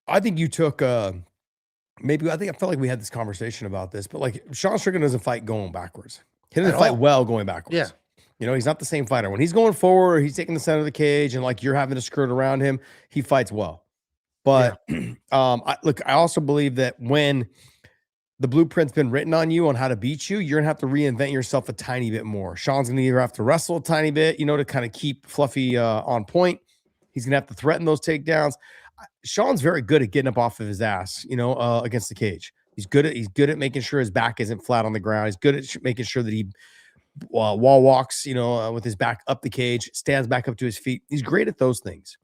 I think you took I felt like we had this conversation about this, but like Sean Strickland doesn't fight going backwards. He doesn't fight well going backwards. Yeah. He's not the same fighter. When he's going forward, he's taking the center of the cage and like you're having to skirt around him, he fights well. But I also believe that when the blueprint's been written on you on how to beat you, you're gonna have to reinvent yourself a tiny bit more. Sean's gonna either have to wrestle a tiny bit, to kind of keep Fluffy on point. He's gonna have to threaten those takedowns. Sean's very good at getting up off of his ass, against the cage. He's good at making sure his back isn't flat on the ground. He's good at making sure that he wall walks, with his back up the cage, stands back up to his feet. He's great at those things.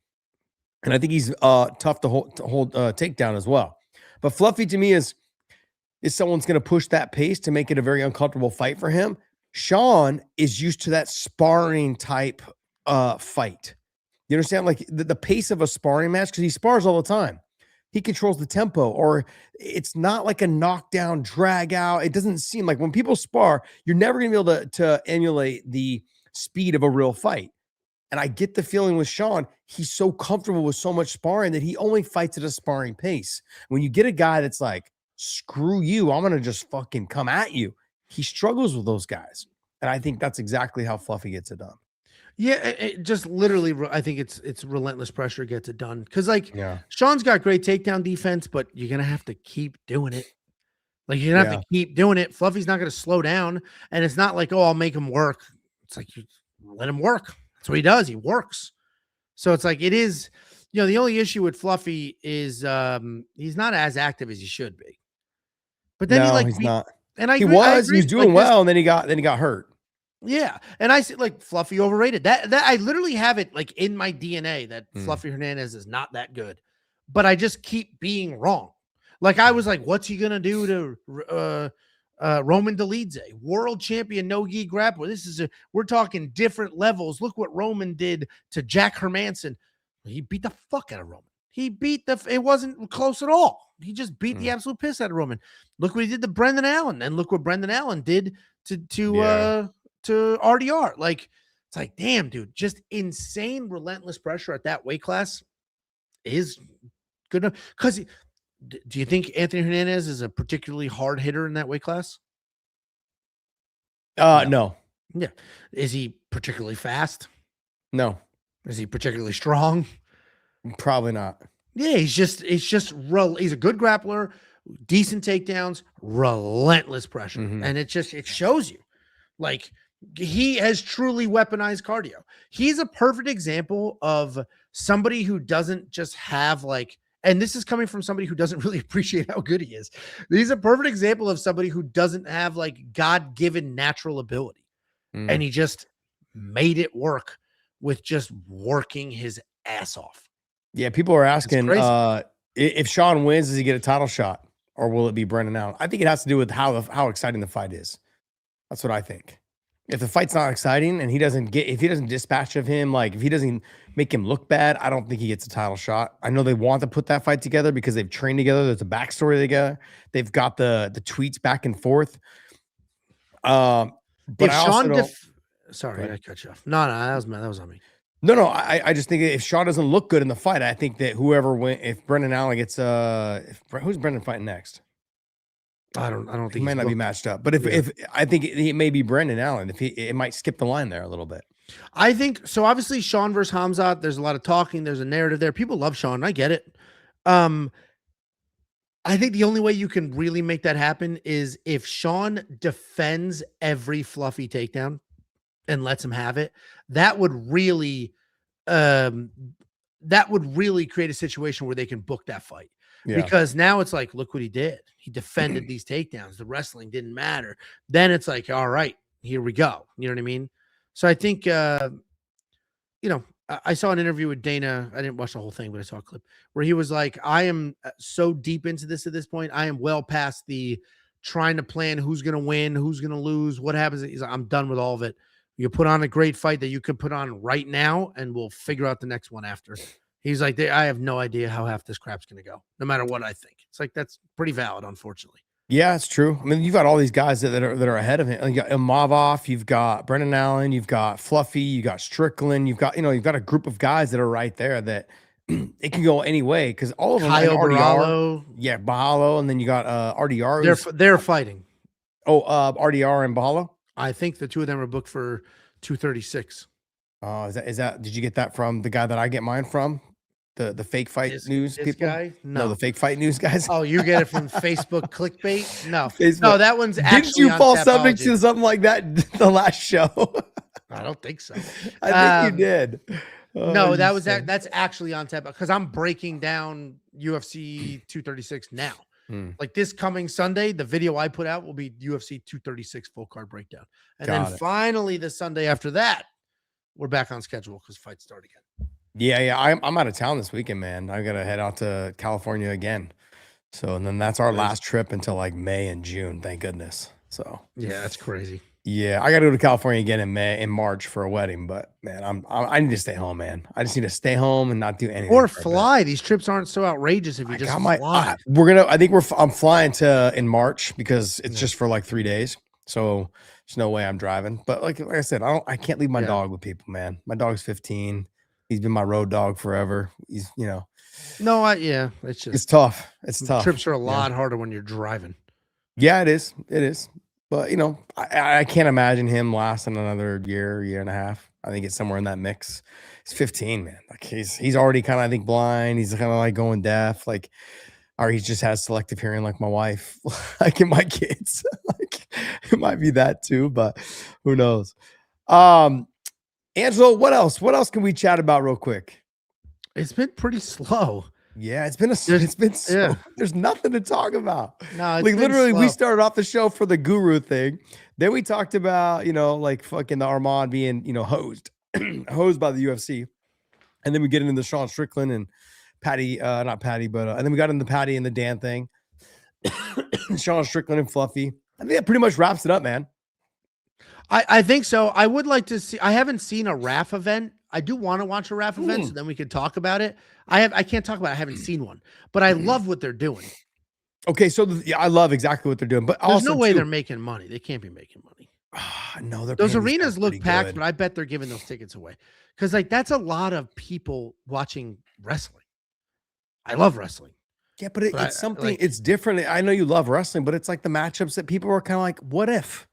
And I think he's tough to hold takedown as well. But Fluffy to me is someone's going to push that pace to make it a very uncomfortable fight for him. Sean is used to that sparring type fight. You understand? Like the pace of a sparring match, because he spars all the time. He controls the tempo, or it's not like a knockdown, drag out. It doesn't seem like when people spar, you're never going to be able to emulate the speed of a real fight. And I get the feeling with Sean, he's so comfortable with so much sparring that he only fights at a sparring pace. When you get a guy that's like, screw you, I'm going to just fucking come at you, he struggles with those guys. And I think that's exactly how Fluffy gets it done. Yeah, it just literally, I think it's relentless pressure gets it done. Because Sean's got great takedown defense, but you're gonna have to keep doing it. Like you're gonna have to keep doing it. Fluffy's not gonna slow down, and it's not like, oh, I'll make him work. It's like you let him work. That's what he does. He works. So it's like it is. The only issue with Fluffy is he's not as active as he should be. But then he's not. And he was doing well, and then he got hurt. Yeah, and I see like Fluffy overrated. That I literally have it like in my DNA that Fluffy Hernandez is not that good, but I just keep being wrong. Like I was like, what's he gonna do to Roman Delidze, world champion no-gi grappler? We're talking different levels. Look what Roman did to Jack Hermanson. He beat the fuck out of Roman. It wasn't close at all. He just beat the absolute piss out of Roman. Look what he did to Brendan Allen, and look what Brendan Allen did to RDR. Like it's like, damn, dude, just insane relentless pressure at that weight class is good enough. Because do you think Anthony Hernandez is a particularly hard hitter in that weight class? No. Yeah. Is he particularly fast? No. Is he particularly strong? Probably not. Yeah, he's a good grappler, decent takedowns, relentless pressure. And it shows you. Like he has truly weaponized cardio. He's a perfect example of somebody who doesn't just have like, and this is coming from somebody who doesn't really appreciate how good he is. He's a perfect example of somebody who doesn't have like God-given natural ability. And he just made it work with just working his ass off. Yeah, people are asking crazy. if Sean wins, does he get a title shot, or will it be Brendan Allen? I think it has to do with how exciting the fight is. That's what I think. If the fight's not exciting and if he doesn't dispatch of him, like if he doesn't make him look bad, I don't think he gets a title shot. I know they want to put that fight together because they've trained together. There's a backstory together. They've got the tweets back and forth. But If I Sean, also sorry, I cut you off. No, that was on me. No, I just think if Sean doesn't look good in the fight, I think that whoever wins, if Brendan Allen gets who's Brendan fighting next? I don't think He might not be matched up, but if I think it may be Brendan Allen, it might skip the line there a little bit. I think so. Obviously, Sean versus Hamzat. There's a lot of talking. There's a narrative there. People love Sean. I get it. I think the only way you can really make that happen is if Sean defends every fluffy takedown and lets him have it. That would really create a situation where they can book that fight. Yeah. Because now it's like, look what he did. He defended these takedowns. The wrestling didn't matter. Then it's like, all right, here we go. You know what I mean? So I think, I saw an interview with Dana. I didn't watch the whole thing, but I saw a clip where he was like, I am so deep into this at this point. I am well past the trying to plan who's going to win, who's going to lose, what happens. He's like, I'm done with all of it. You put on a great fight that you could put on right now, and we'll figure out the next one after. He's like, I have no idea how half this crap's going to go, no matter what I think. It's like, that's pretty valid, unfortunately. Yeah, it's true. I mean, you've got all these guys that are ahead of him. You got Imavov, you've got Brendan Allen, you've got Fluffy, you got Strickland, you've got a group of guys that are right there that it can go any way because all of them. Kyle Baralo. Yeah, Bahalo, and then you got RDR. They're fighting. Oh, RDR and Bahalo? I think the two of them are booked for 236. Oh, is that did you get that from the guy that I get mine from? The fake fight news people? Guy? No, the fake fight news guys. Oh, you get it from Facebook clickbait? No. Facebook. No, that one's actually. Didn't you fall subject to something like that the last show? I don't think so. I think you did. Oh, no, that's actually on tap because I'm breaking down UFC 236 now. Like this coming Sunday, the video I put out will be UFC 236 full card breakdown. And then finally the Sunday after that, we're back on schedule because fights start again. Yeah. I'm out of town this weekend, man. I got to head out to California again. So, and then that's our last trip until like May and June. Thank goodness. So, yeah, that's crazy. Yeah. I got to go to California again in March for a wedding, but man, I need to stay home, man. I just need to stay home and not do anything. Or fly. These trips aren't so outrageous if you just fly. I'm flying in March because it's just for like 3 days. So there's no way I'm driving. But like I said, I can't leave my dog with people, man. My dog's 15. He's been my road dog forever. He's, No, it's tough. It's tough. Trips are a lot harder when you're driving. Yeah, it is. It is. But I can't imagine him lasting another year and a half. I think it's somewhere in that mix. He's 15, man. Like he's already kind of, I think, blind. He's kind of like going deaf, or he just has selective hearing, like my wife, like in my kids. Like it might be that too, but who knows? Angelo, what else? What else can we chat about real quick? It's been pretty slow. Yeah, it's been so, there's nothing to talk about. No, it's like literally we started off the show for the Guru thing. Then we talked about, like fucking the Arman being, hosed by the UFC. And then we get into the Sean Strickland and Paddy, not Paddy, but and then we got into the Paddy and the Dan thing. Sean Strickland and Fluffy. I think that pretty much wraps it up, man. I think so. I would like to see. I haven't seen a RAF event. I do want to watch a RAF event, so then we could talk about it. I can't talk about it. I haven't seen one, but I love what they're doing. Okay, so I love exactly what they're doing, but there's also no way they're making money. They can't be making money. No, those arenas look packed, but I bet they're giving those tickets away because that's a lot of people watching wrestling. I love wrestling. Yeah, but it's something. It's different. I know you love wrestling, but it's like the matchups that people are kind of like, what if?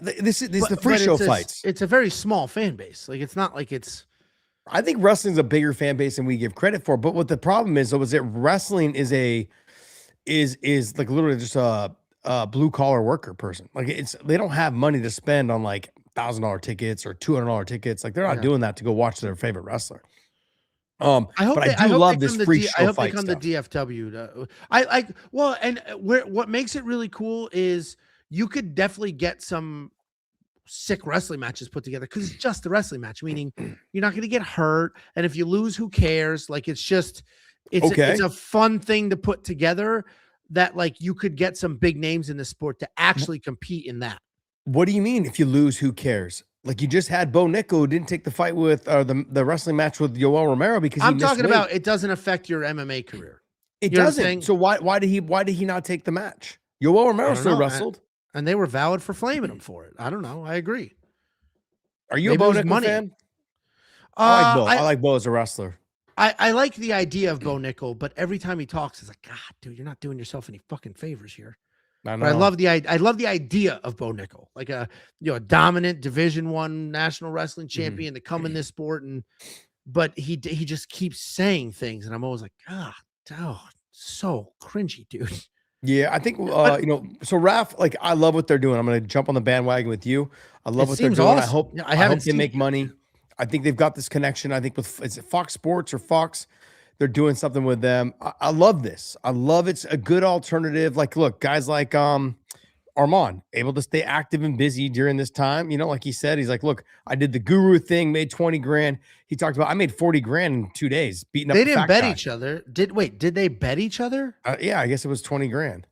This is the free show fights. It's a very small fan base. Like it's not like it's. I think wrestling's a bigger fan base than we give credit for. But what the problem is, though, is that wrestling is like literally just a blue collar worker person. Like they don't have money to spend on like $1,000 tickets or $200 tickets. Like they're not doing that to go watch their favorite wrestler. I do love this free show. I hope they come to DFW. And what makes it really cool is you could definitely get some sick wrestling matches put together because it's just a wrestling match, meaning you're not going to get hurt. And if you lose, who cares? Like, it's just, it's a fun thing to put together that like you could get some big names in the sport to actually compete in that. What do you mean if you lose, who cares? Like you just had Bo Nickel who didn't take the fight with the wrestling match with Yoel Romero because I'm talking about it doesn't affect your MMA career. It doesn't. So why did he not take the match? Yoel Romero still wrestled. And they were valid for flaming him for it. I don't know. I agree. Are you a Bo Nickel fan? I like Bo as a wrestler. I like the idea of Bo Nickel, but every time he talks, it's like, God, dude, you're not doing yourself any fucking favors here. I love the idea of Bo Nickel, like a dominant Division I national wrestling champion to come in this sport, but he just keeps saying things, and I'm always like, God, so cringy, dude. Yeah, I think so RAF, like I love what they're doing. I'm gonna jump on the bandwagon with you. I love what they're doing. Awesome. I hope they make money. I think they've got this connection. I think with is it Fox Sports or Fox, they're doing something with them. I love this. I love it's a good alternative. Like, look, guys like Arman able to stay active and busy during this time. Like he said, he's like, look, I did the Guru thing, made 20 grand. He talked about I made 40 grand in 2 days beating up. They didn't bet each other. Did they bet each other? Yeah, I guess it was 20 grand.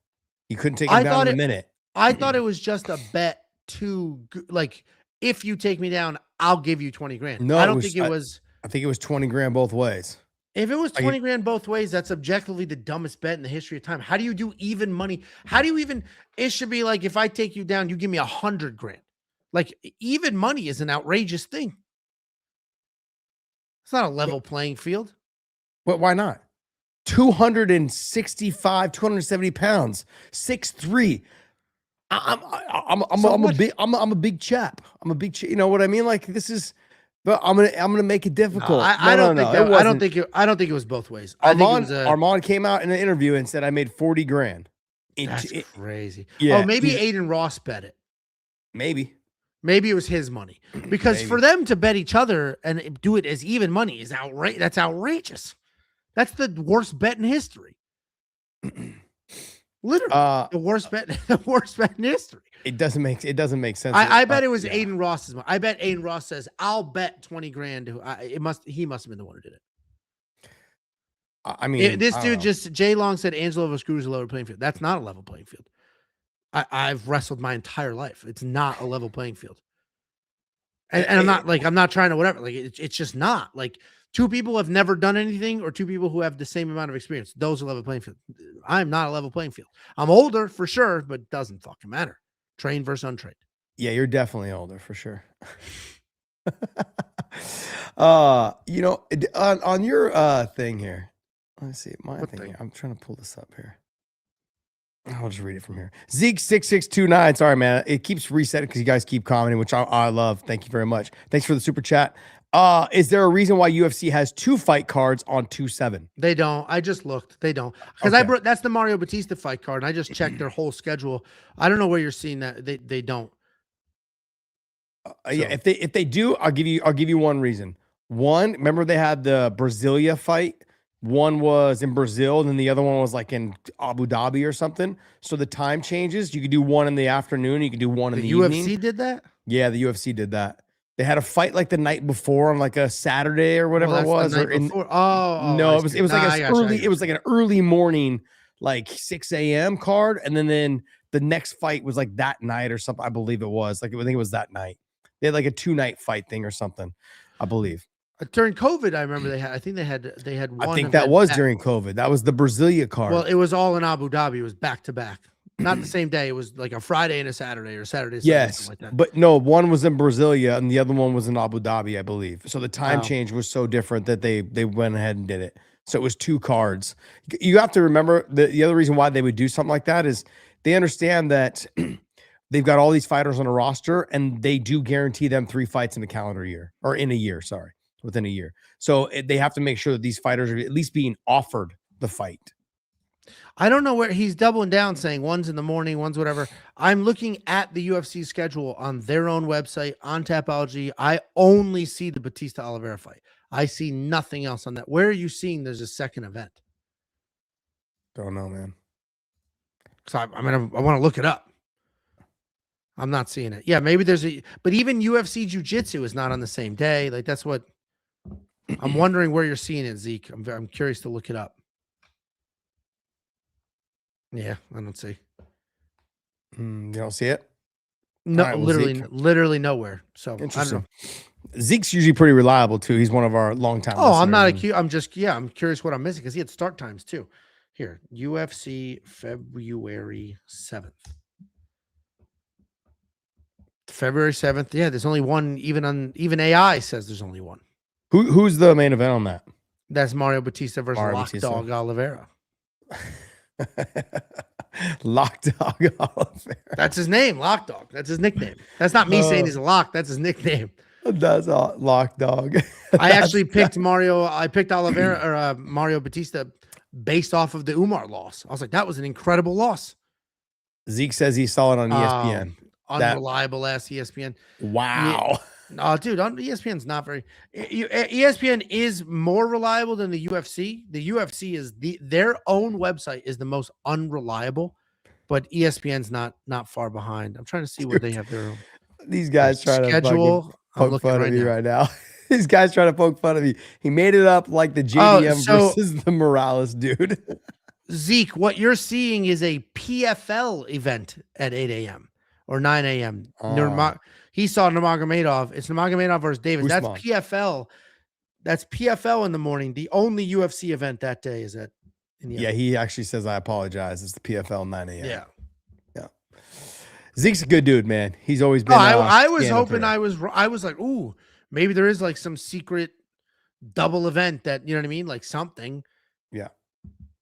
You couldn't take him down in a minute. I thought it was just a bet to like, if you take me down, I'll give you 20 grand. No, I think it was. I think it was 20 grand both ways. If it was 20 grand both ways, that's objectively the dumbest bet in the history of time. How do you do even money? How do you even, it should be like, if I take you down, you give me 100 grand. Like even money is an outrageous thing. It's not a level playing field. But why not? 265, 270 pounds, 6'3". I'm a big chap. I'm a big, you know what I mean? Like this is, but I'm gonna make it difficult. I don't think it was both ways. Arman came out in an interview and said I made 40 grand. That's crazy. Yeah, oh, maybe Aiden Ross bet it. Maybe it was his money because for them to bet each other and do it as even money is outrageous. That's outrageous. That's the worst bet in history. Literally, the worst bet in history. It doesn't make sense. I bet it was Aiden Ross's money. I bet Aiden Ross says, "I'll bet 20 grand." He must have been the one who did it. I mean, this dude Jay Long said Angelo versus Guru is a level playing field. That's not a level playing field. I've wrestled my entire life. It's not a level playing field. And I'm not trying to whatever. Like it's just not. Like two people have never done anything or two people who have the same amount of experience. Those are level playing field. I'm not a level playing field. I'm older for sure, but it doesn't fucking matter. Trained versus untrained. Yeah, you're definitely older for sure. On your thing here. Let's see my thing. I'm trying to pull this up here. I'll just read it from here. Zeke6629. Sorry, man. It keeps resetting because you guys keep commenting, which I love. Thank you very much. Thanks for the super chat. Is there a reason why UFC has 2 fight cards on 2/7? They don't. I just looked. They don't. Because that's the Mario Batista fight card, and I just checked their whole schedule. I don't know where you're seeing that. They don't. Yeah, if they do, I'll give you one reason. One, remember they had the Brasilia fight. One was in Brazil, and then the other one was like in Abu Dhabi or something. So the time changes. You could do one in the afternoon. You could do one in the evening. The UFC did that? Yeah, the UFC did that. They had a fight like the night before on like a Saturday or whatever it was. No, it was like an early morning, like 6 a.m. card, and then the next fight was like that night or something. I believe it was. I think it was that night. They had like a 2-night fight thing or something, I believe. During COVID, I remember they had one. I think that was during COVID. That was the Brasilia card. Well, it was all in Abu Dhabi. It was back to back. Not the same day. It was like a Friday and a Saturday or Saturday. Yes, like that. But no, one was in Brasilia and the other one was in Abu Dhabi, I believe. So the time change was so different that they went ahead and did it. So it was 2 cards. You have to remember the other reason why they would do something like that is they understand that they've got all these fighters on a roster and they do guarantee them 3 fights in a calendar year or in a year. Sorry, within a year. So they have to make sure that these fighters are at least being offered the fight. I don't know where he's doubling down saying one's in the morning, one's whatever. I'm looking at the UFC schedule on their own website on Tapology. I only see the Batista Oliveira fight. I see nothing else on that. Where are you seeing there's a second event? Don't know, man. So I want to look it up. I'm not seeing it. Yeah, maybe there's but even UFC Jiu-Jitsu is not on the same day. Like that's what I'm wondering where you're seeing it, Zeke. I'm curious to look it up. Yeah, I don't see. You don't see it? No, All right, well, literally nowhere. So I don't Interesting. know. Zeke's usually pretty reliable too. He's one of our longtime. Oh, I'm not listeners. I'm just I'm curious what I'm missing because he had start times too. Here, UFC February 7th. February 7th. Yeah, there's only one. Even AI says there's only one. Who's the main event on that? That's Mario Batista versus Mario Lock Batista. Dog Oliveira. Lock Dog Oliveira. That's his name, Lock Dog. That's his nickname. That's not me saying he's a lock. That's his nickname. That's all, Lock Dog. I actually picked Mario. I picked Oliveira or Mario Batista based off of the Umar loss. I was like, that was an incredible loss. Zeke says he saw it on ESPN. Unreliable ass ESPN. Wow. No, dude, ESPN's not very. ESPN is more reliable than the UFC. The UFC is their own website is the most unreliable, but ESPN's not far behind. I'm trying to see where they have their own. These guys trying schedule. to poke fun of me right now. These guys trying to poke fun of me. He made it up like the JDM versus the Morales dude. Zeke, what you're seeing is a PFL event at 8 a.m. or 9 a.m. He saw Nurmagomedov. It's Nurmagomedov versus Davis. Usman. That's PFL. That's PFL in the morning. The only UFC event that day is in the Yeah, he actually says, I apologize. It's the PFL 9 a.m. Yeah. Zeke's a good dude, man. He's always been. I was hoping I was like, ooh, maybe there is like some secret double event that, you know what I mean? Like something. Yeah.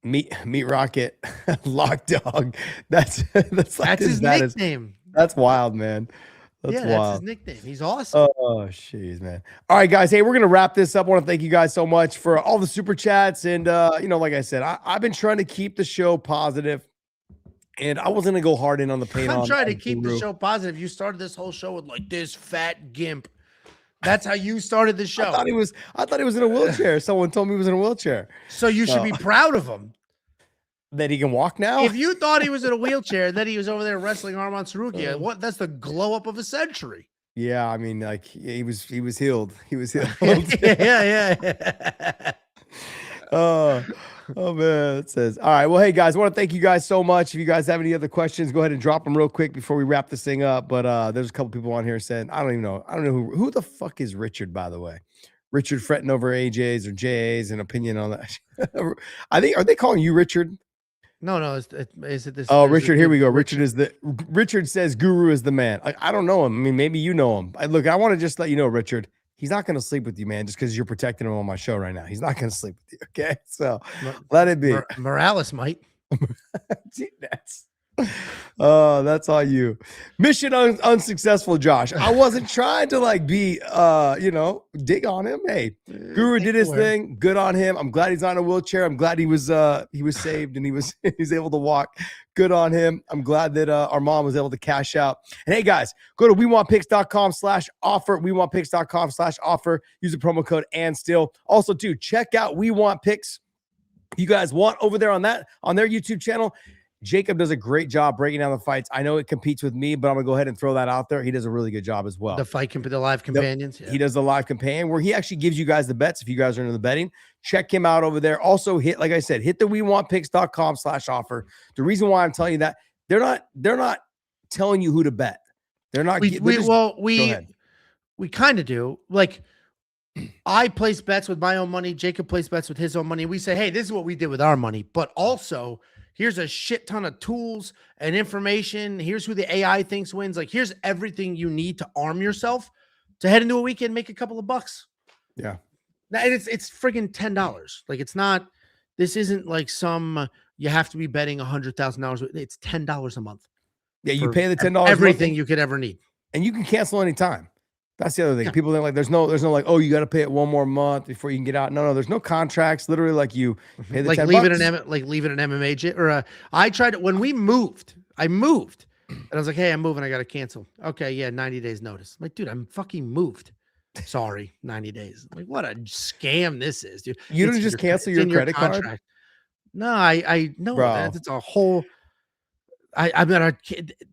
Meat Rocket, Lock Dog. That's his nickname. That's wild, man. That's wild. That's his nickname. He's awesome. Oh, jeez, man. All right, guys. Hey, we're going to wrap this up. I want to thank you guys so much for all the super chats. And, like I said, I've been trying to keep the show positive. And I wasn't going to go hard in on the paint. I'm trying to keep the show positive. You started this whole show with like this fat gimp. That's how you started the show. I thought he was in a wheelchair. Someone told me he was in a wheelchair. So you should be proud of him. That he can walk now? If you thought he was in a wheelchair and then he was over there wrestling Arman Sarukia, that's the glow up of a century. Yeah, I mean, like he was healed. He was healed. yeah. Oh man, it says. All right. Well, hey guys, I want to thank you guys so much. If you guys have any other questions, go ahead and drop them real quick before we wrap this thing up. But there's a couple people on here saying, I don't know who the fuck is Richard, by the way. Richard fretting over AJ's or JA's, an opinion on that. I think, are they calling you Richard? No. Is it this? Oh, Richard, here we go. Richard says Guru is the man. I don't know him. I mean, maybe you know him. I want to just let you know, Richard, he's not going to sleep with you, man, just because you're protecting him on my show right now. He's not going to sleep with you. Okay. So let it be. Morales might. That's all you. Mission unsuccessful, Josh. I wasn't trying to be dig on him. Hey, Guru did his thing. Good on him. I'm glad he's on a wheelchair. I'm glad he was saved and he's able to walk. Good on him. I'm glad that our mom was able to cash out. And hey guys, go to WeWantPicks.com/offer. WeWantPicks.com/offer. Use the promo code ANDSTILL. Also, too, check out We Want Picks. You guys want over there on their YouTube channel. Jacob does a great job breaking down the fights. I know it competes with me, but I'm going to go ahead and throw that out there. He does a really good job as well. The live companions. He does the live companion where he actually gives you guys the bets if you guys are into the betting. Check him out over there. Also, like I said, hit the WeWantPicks.com/offer. The reason why I'm telling you that, they're not telling you who to bet. They're not. We kind of do. Like, I place bets with my own money. Jacob plays bets with his own money. We say, hey, this is what we did with our money. But also, here's a shit ton of tools and information. Here's who the AI thinks wins. Like, here's everything you need to arm yourself to head into a weekend and make a couple of bucks. Yeah. Now, it's friggin' $10. Like, it's not, this isn't like you have to be betting $100,000. It's $10 a month. Yeah, you pay the $10. Everything you could ever need. And you can cancel anytime. That's the other thing. Yeah. People think there's no like, oh, you got to pay it one more month before you can get out. No, there's no contracts. Literally, like you pay the $10. Leave it an MMA I tried it when we moved. I moved, and I was like, hey, I'm moving. I got to cancel. Okay, yeah, 90 days notice. I'm like, dude, I'm fucking moved. Sorry, 90 days. I'm like, what a scam this is, dude. You don't just cancel your credit card? No, I know that. It's a whole. I mean,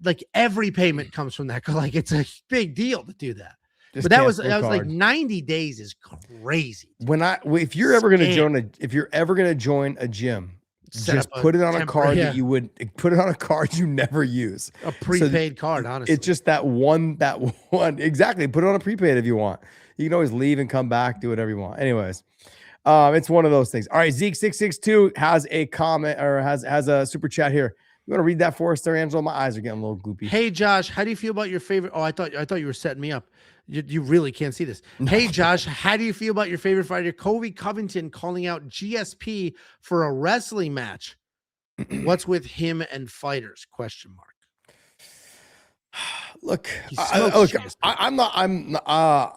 like every payment comes from that. Like it's a big deal to do that. Just But that was cancel a like card. 90 days is crazy. If you're ever gonna Scam. join a gym, Set just up a put it on a temporary- card that you would put it on a card you never use. A prepaid card, honestly. It's just that one exactly. Put it on a prepaid if you want. You can always leave and come back, do whatever you want. Anyways, it's one of those things. All right, Zeke662 has a comment or has a super chat here. You want to read that for us there, Angelo? My eyes are getting a little gloopy. Hey Josh, how do you feel about your favorite? Oh, I thought you were setting me up. You really can't see this. Hey Josh, how do you feel about your favorite fighter, Colby Covington, calling out GSP for a wrestling match? What's with him and fighters? Question mark. Look, He I smokes GSP.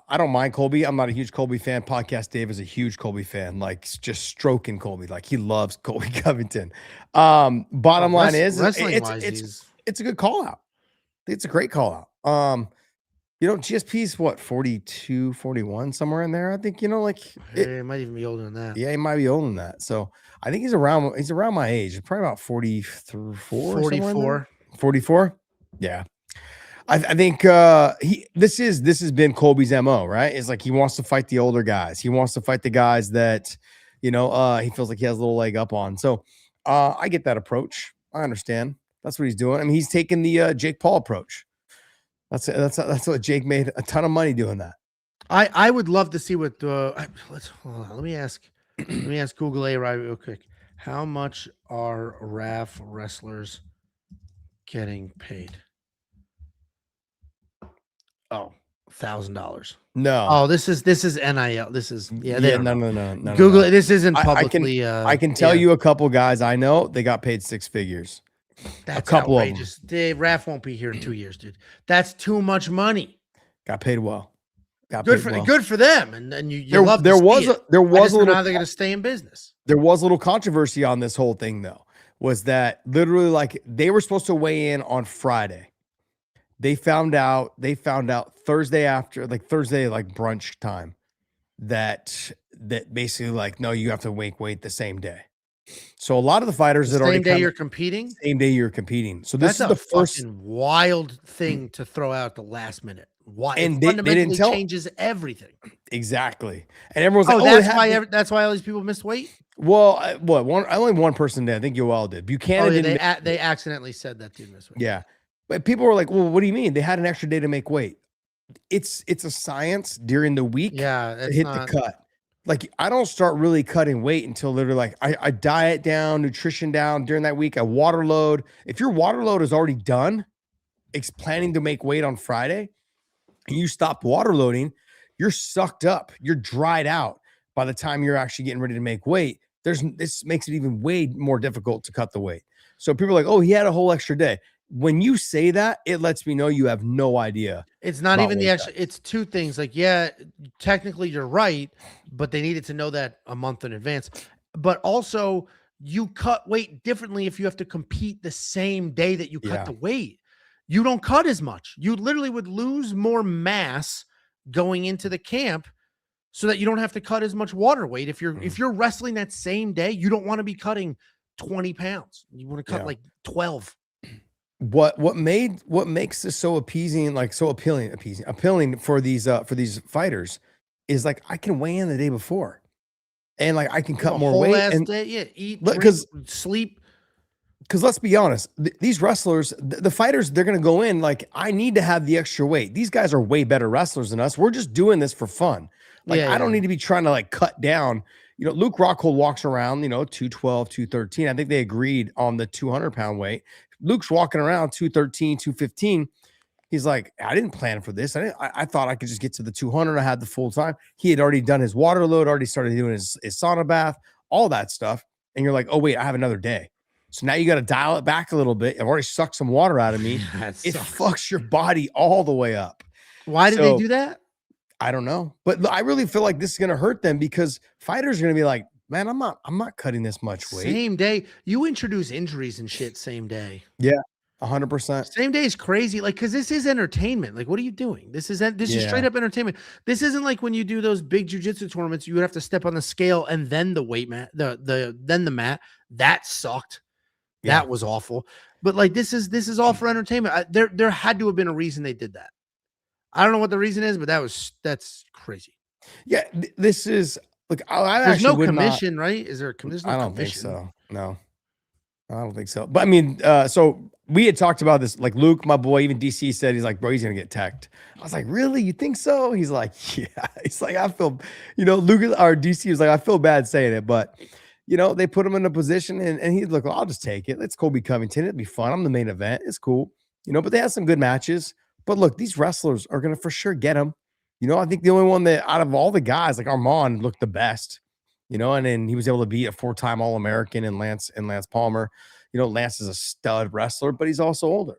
I don't mind Colby. I'm not a huge Colby fan. Podcast Dave is a huge Colby fan, like just stroking Colby, like he loves Colby Covington. Bottom line is it's a good call out. It's a great call out. GSP's what, 42, 41, somewhere in there. I think, like It might even be older than that. yeah, he might be older than that. So I think he's around my age, probably about 44, 44. 44. Yeah. I think this has been Colby's MO, right? It's like he wants to fight the older guys. He wants to fight the guys that, he feels like he has a little leg up on. So I get that approach. I understand. That's what he's doing. I mean, he's taking the Jake Paul approach. That's what Jake made a ton of money doing that. I would love to see what hold on, let me ask Google AI real quick. How much are RAF wrestlers getting paid? Oh, $1,000. No. Oh, this is NIL. This is No. Google it. This isn't I publicly. I can tell you a couple guys I know they got paid six figures. That's couple of outrageous. Dave, RAF won't be here in 2 years, dude. That's too much money. Got paid well. Good for them. And you love there was a little how they're going to stay in business. There was a little controversy on this whole thing though. Was that literally like they were supposed to weigh in on Friday. They found out Thursday Thursday brunch time that basically like, no, you have to wait the same day. So a lot of the fighters that already same day you're competing. So this is the first wild thing to throw out at the last minute. Why? And it they didn't tell changes everything. Exactly. And everyone's like, that's why all these people missed weight. Well, only one person did. I think Yoel did. Buchanan they accidentally said that dude missed weight. Yeah. But people were like, well, what do you mean? They had an extra day to make weight. It's a science during the week. Yeah. To hit the cut. Like I don't start really cutting weight until literally like I diet down, nutrition down during that week. I water load. If your water load is already done, it's planning to make weight on Friday, and you stop water loading, you're sucked up. You're dried out by the time you're actually getting ready to make weight. This makes it even way more difficult to cut the weight. So people are like, oh, he had a whole extra day. When you say that, it lets me know you have no idea. It's not even the extra. It's two things. Like, yeah, technically you're right, but they needed to know that a month in advance. But also, you cut weight differently if you have to compete the same day that you cut the weight. You don't cut as much. You literally would lose more mass going into the camp so that you don't have to cut as much water weight. If you're wrestling that same day, you don't want to be cutting 20 pounds. You want to cut like 12. What makes this so appeasing, like so appealing for these fighters is like I can weigh in the day before, and like I can cut more weight and eat, because sleep. Because let's be honest, these wrestlers, the fighters, they're gonna go in like I need to have the extra weight. These guys are way better wrestlers than us. We're just doing this for fun. Like I don't need to be trying to like cut down. Luke Rockhold walks around, 212, 213. I think they agreed on the 200-pound weight. Luke's walking around 213, 215. He's like, I didn't plan for this. I thought I could just get to the 200. I had the full time. He had already done his water load, already started doing his sauna bath, all that stuff. And you're like, oh, wait, I have another day. So now you got to dial it back a little bit. I've already sucked some water out of me. It fucks your body all the way up. Why did they do that? I don't know. But I really feel like this is going to hurt them because fighters are going to be like, man, I'm not cutting this much weight. Same day. You introduce injuries and shit same day. Yeah, 100%. Same day is crazy. Like, because this is entertainment. Like, what are you doing? This is straight up entertainment. This isn't like when you do those big jiu-jitsu tournaments, you would have to step on the scale and then the weight mat, then the mat. That sucked. That was awful. But like this is all for entertainment. There had to have been a reason they did that. I don't know what the reason is, but that's crazy. Yeah, this is look. I There's no actually would commission, right? Is there a commission? I don't think so. No, I don't think so. But I mean, so we had talked about this. Like Luke, my boy, even DC said he's like, bro, he's gonna get teched. I was like, really? You think so? He's like, yeah. He's like, I feel, Luke or DC was like, I feel bad saying it, but they put him in a position, and he's like, well, I'll just take it. Let's Kobe Covington. It'd be fun. I'm the main event. It's cool, But they had some good matches. But look, these wrestlers are gonna for sure get him. I think the only one that out of all the guys, like Arman, looked the best. And then he was able to beat a 4-time All-American and Lance Palmer. Lance is a stud wrestler, but he's also older.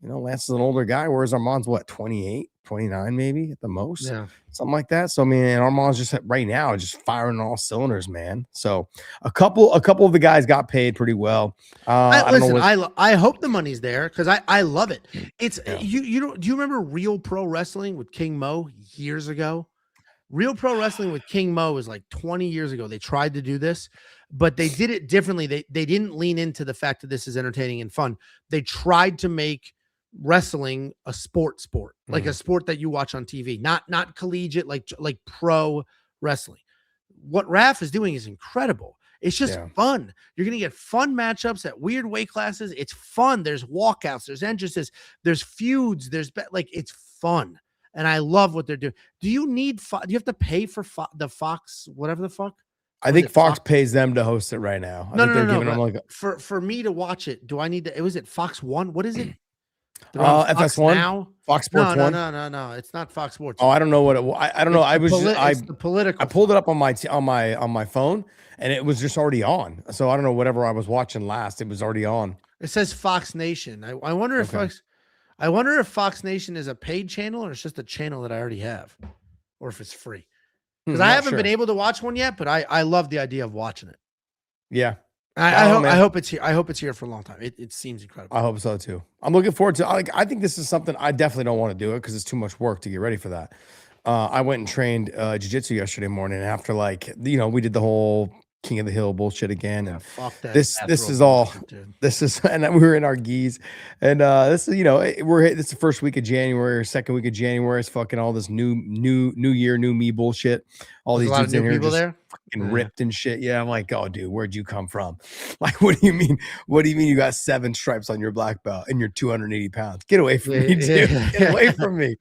Lance is an older guy, whereas Arman's what, 28, 29 maybe at the most, something like that. So I mean, and Arman's just right now just firing on all cylinders, man. So a couple of the guys got paid pretty well. I hope the money's there because I love it. It's you know, do you remember Real Pro Wrestling with King Mo years ago? Real Pro Wrestling with King Mo was like 20 years ago. They tried to do this, but they did it differently. They didn't lean into the fact that this is entertaining and fun. They tried to make wrestling a sport, like a sport that you watch on TV, not collegiate, like pro wrestling. What RAF is doing is incredible. It's just fun. You're going to get fun matchups at weird weight classes. It's fun. There's walkouts, there's entrances, there's feuds, it's fun. And I love what they're doing. Do you have to pay for the Fox, whatever the fuck? I think Fox pays them to host it right now. No. For me to watch it, do I need to? Was it Fox One? What is it? FS1 now? Fox Sports One. No. It's not Fox Sports. Oh, I don't know what it. I don't know. It's the political. I pulled it up on my phone, and it was just already on. So I don't know whatever I was watching last. It was already on. It says Fox Nation. I wonder if I wonder if Fox Nation is a paid channel or it's just a channel that I already have, or if it's free. Because I haven't been able to watch one yet, but I love the idea of watching it. Yeah. I hope it's here. I hope it's here for a long time. It seems incredible. I hope so too. I'm looking forward to. I think this is something I definitely don't want to do it because it's too much work to get ready for that. I went and trained jiu-jitsu yesterday morning, and after we did the whole King of the Hill bullshit again, and fuck that. This is all. This is, and we were in our gis, and this is it's the first week of January or second week of January. It's fucking all this new year, new me bullshit. All these dudes in here people just there fucking ripped and shit. Yeah, I'm like, oh, dude, where'd you come from? Like, what do you mean? What do you mean you got 7 stripes on your black belt and you're 280 pounds? Get away from me, dude. Get away from me.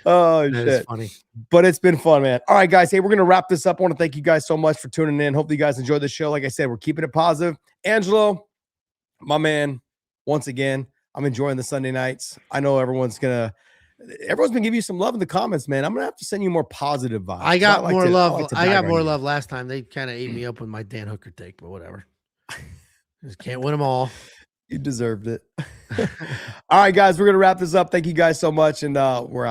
Oh, shit. Is funny. But it's been fun, man. All right, guys. Hey, we're going to wrap this up. I want to thank you guys so much for tuning in. Hopefully you guys enjoyed the show. Like I said, we're keeping it positive. Angelo, my man, once again, I'm enjoying the Sunday nights. I know everyone's been giving you some love in the comments, man. I'm gonna have to send you more positive vibes. I got more love. I got more love last time. They kind of ate me up with my Dan Hooker take, but whatever. Just can't win them all. You deserved it. All right, guys, we're gonna wrap this up. Thank you guys so much, and we're out.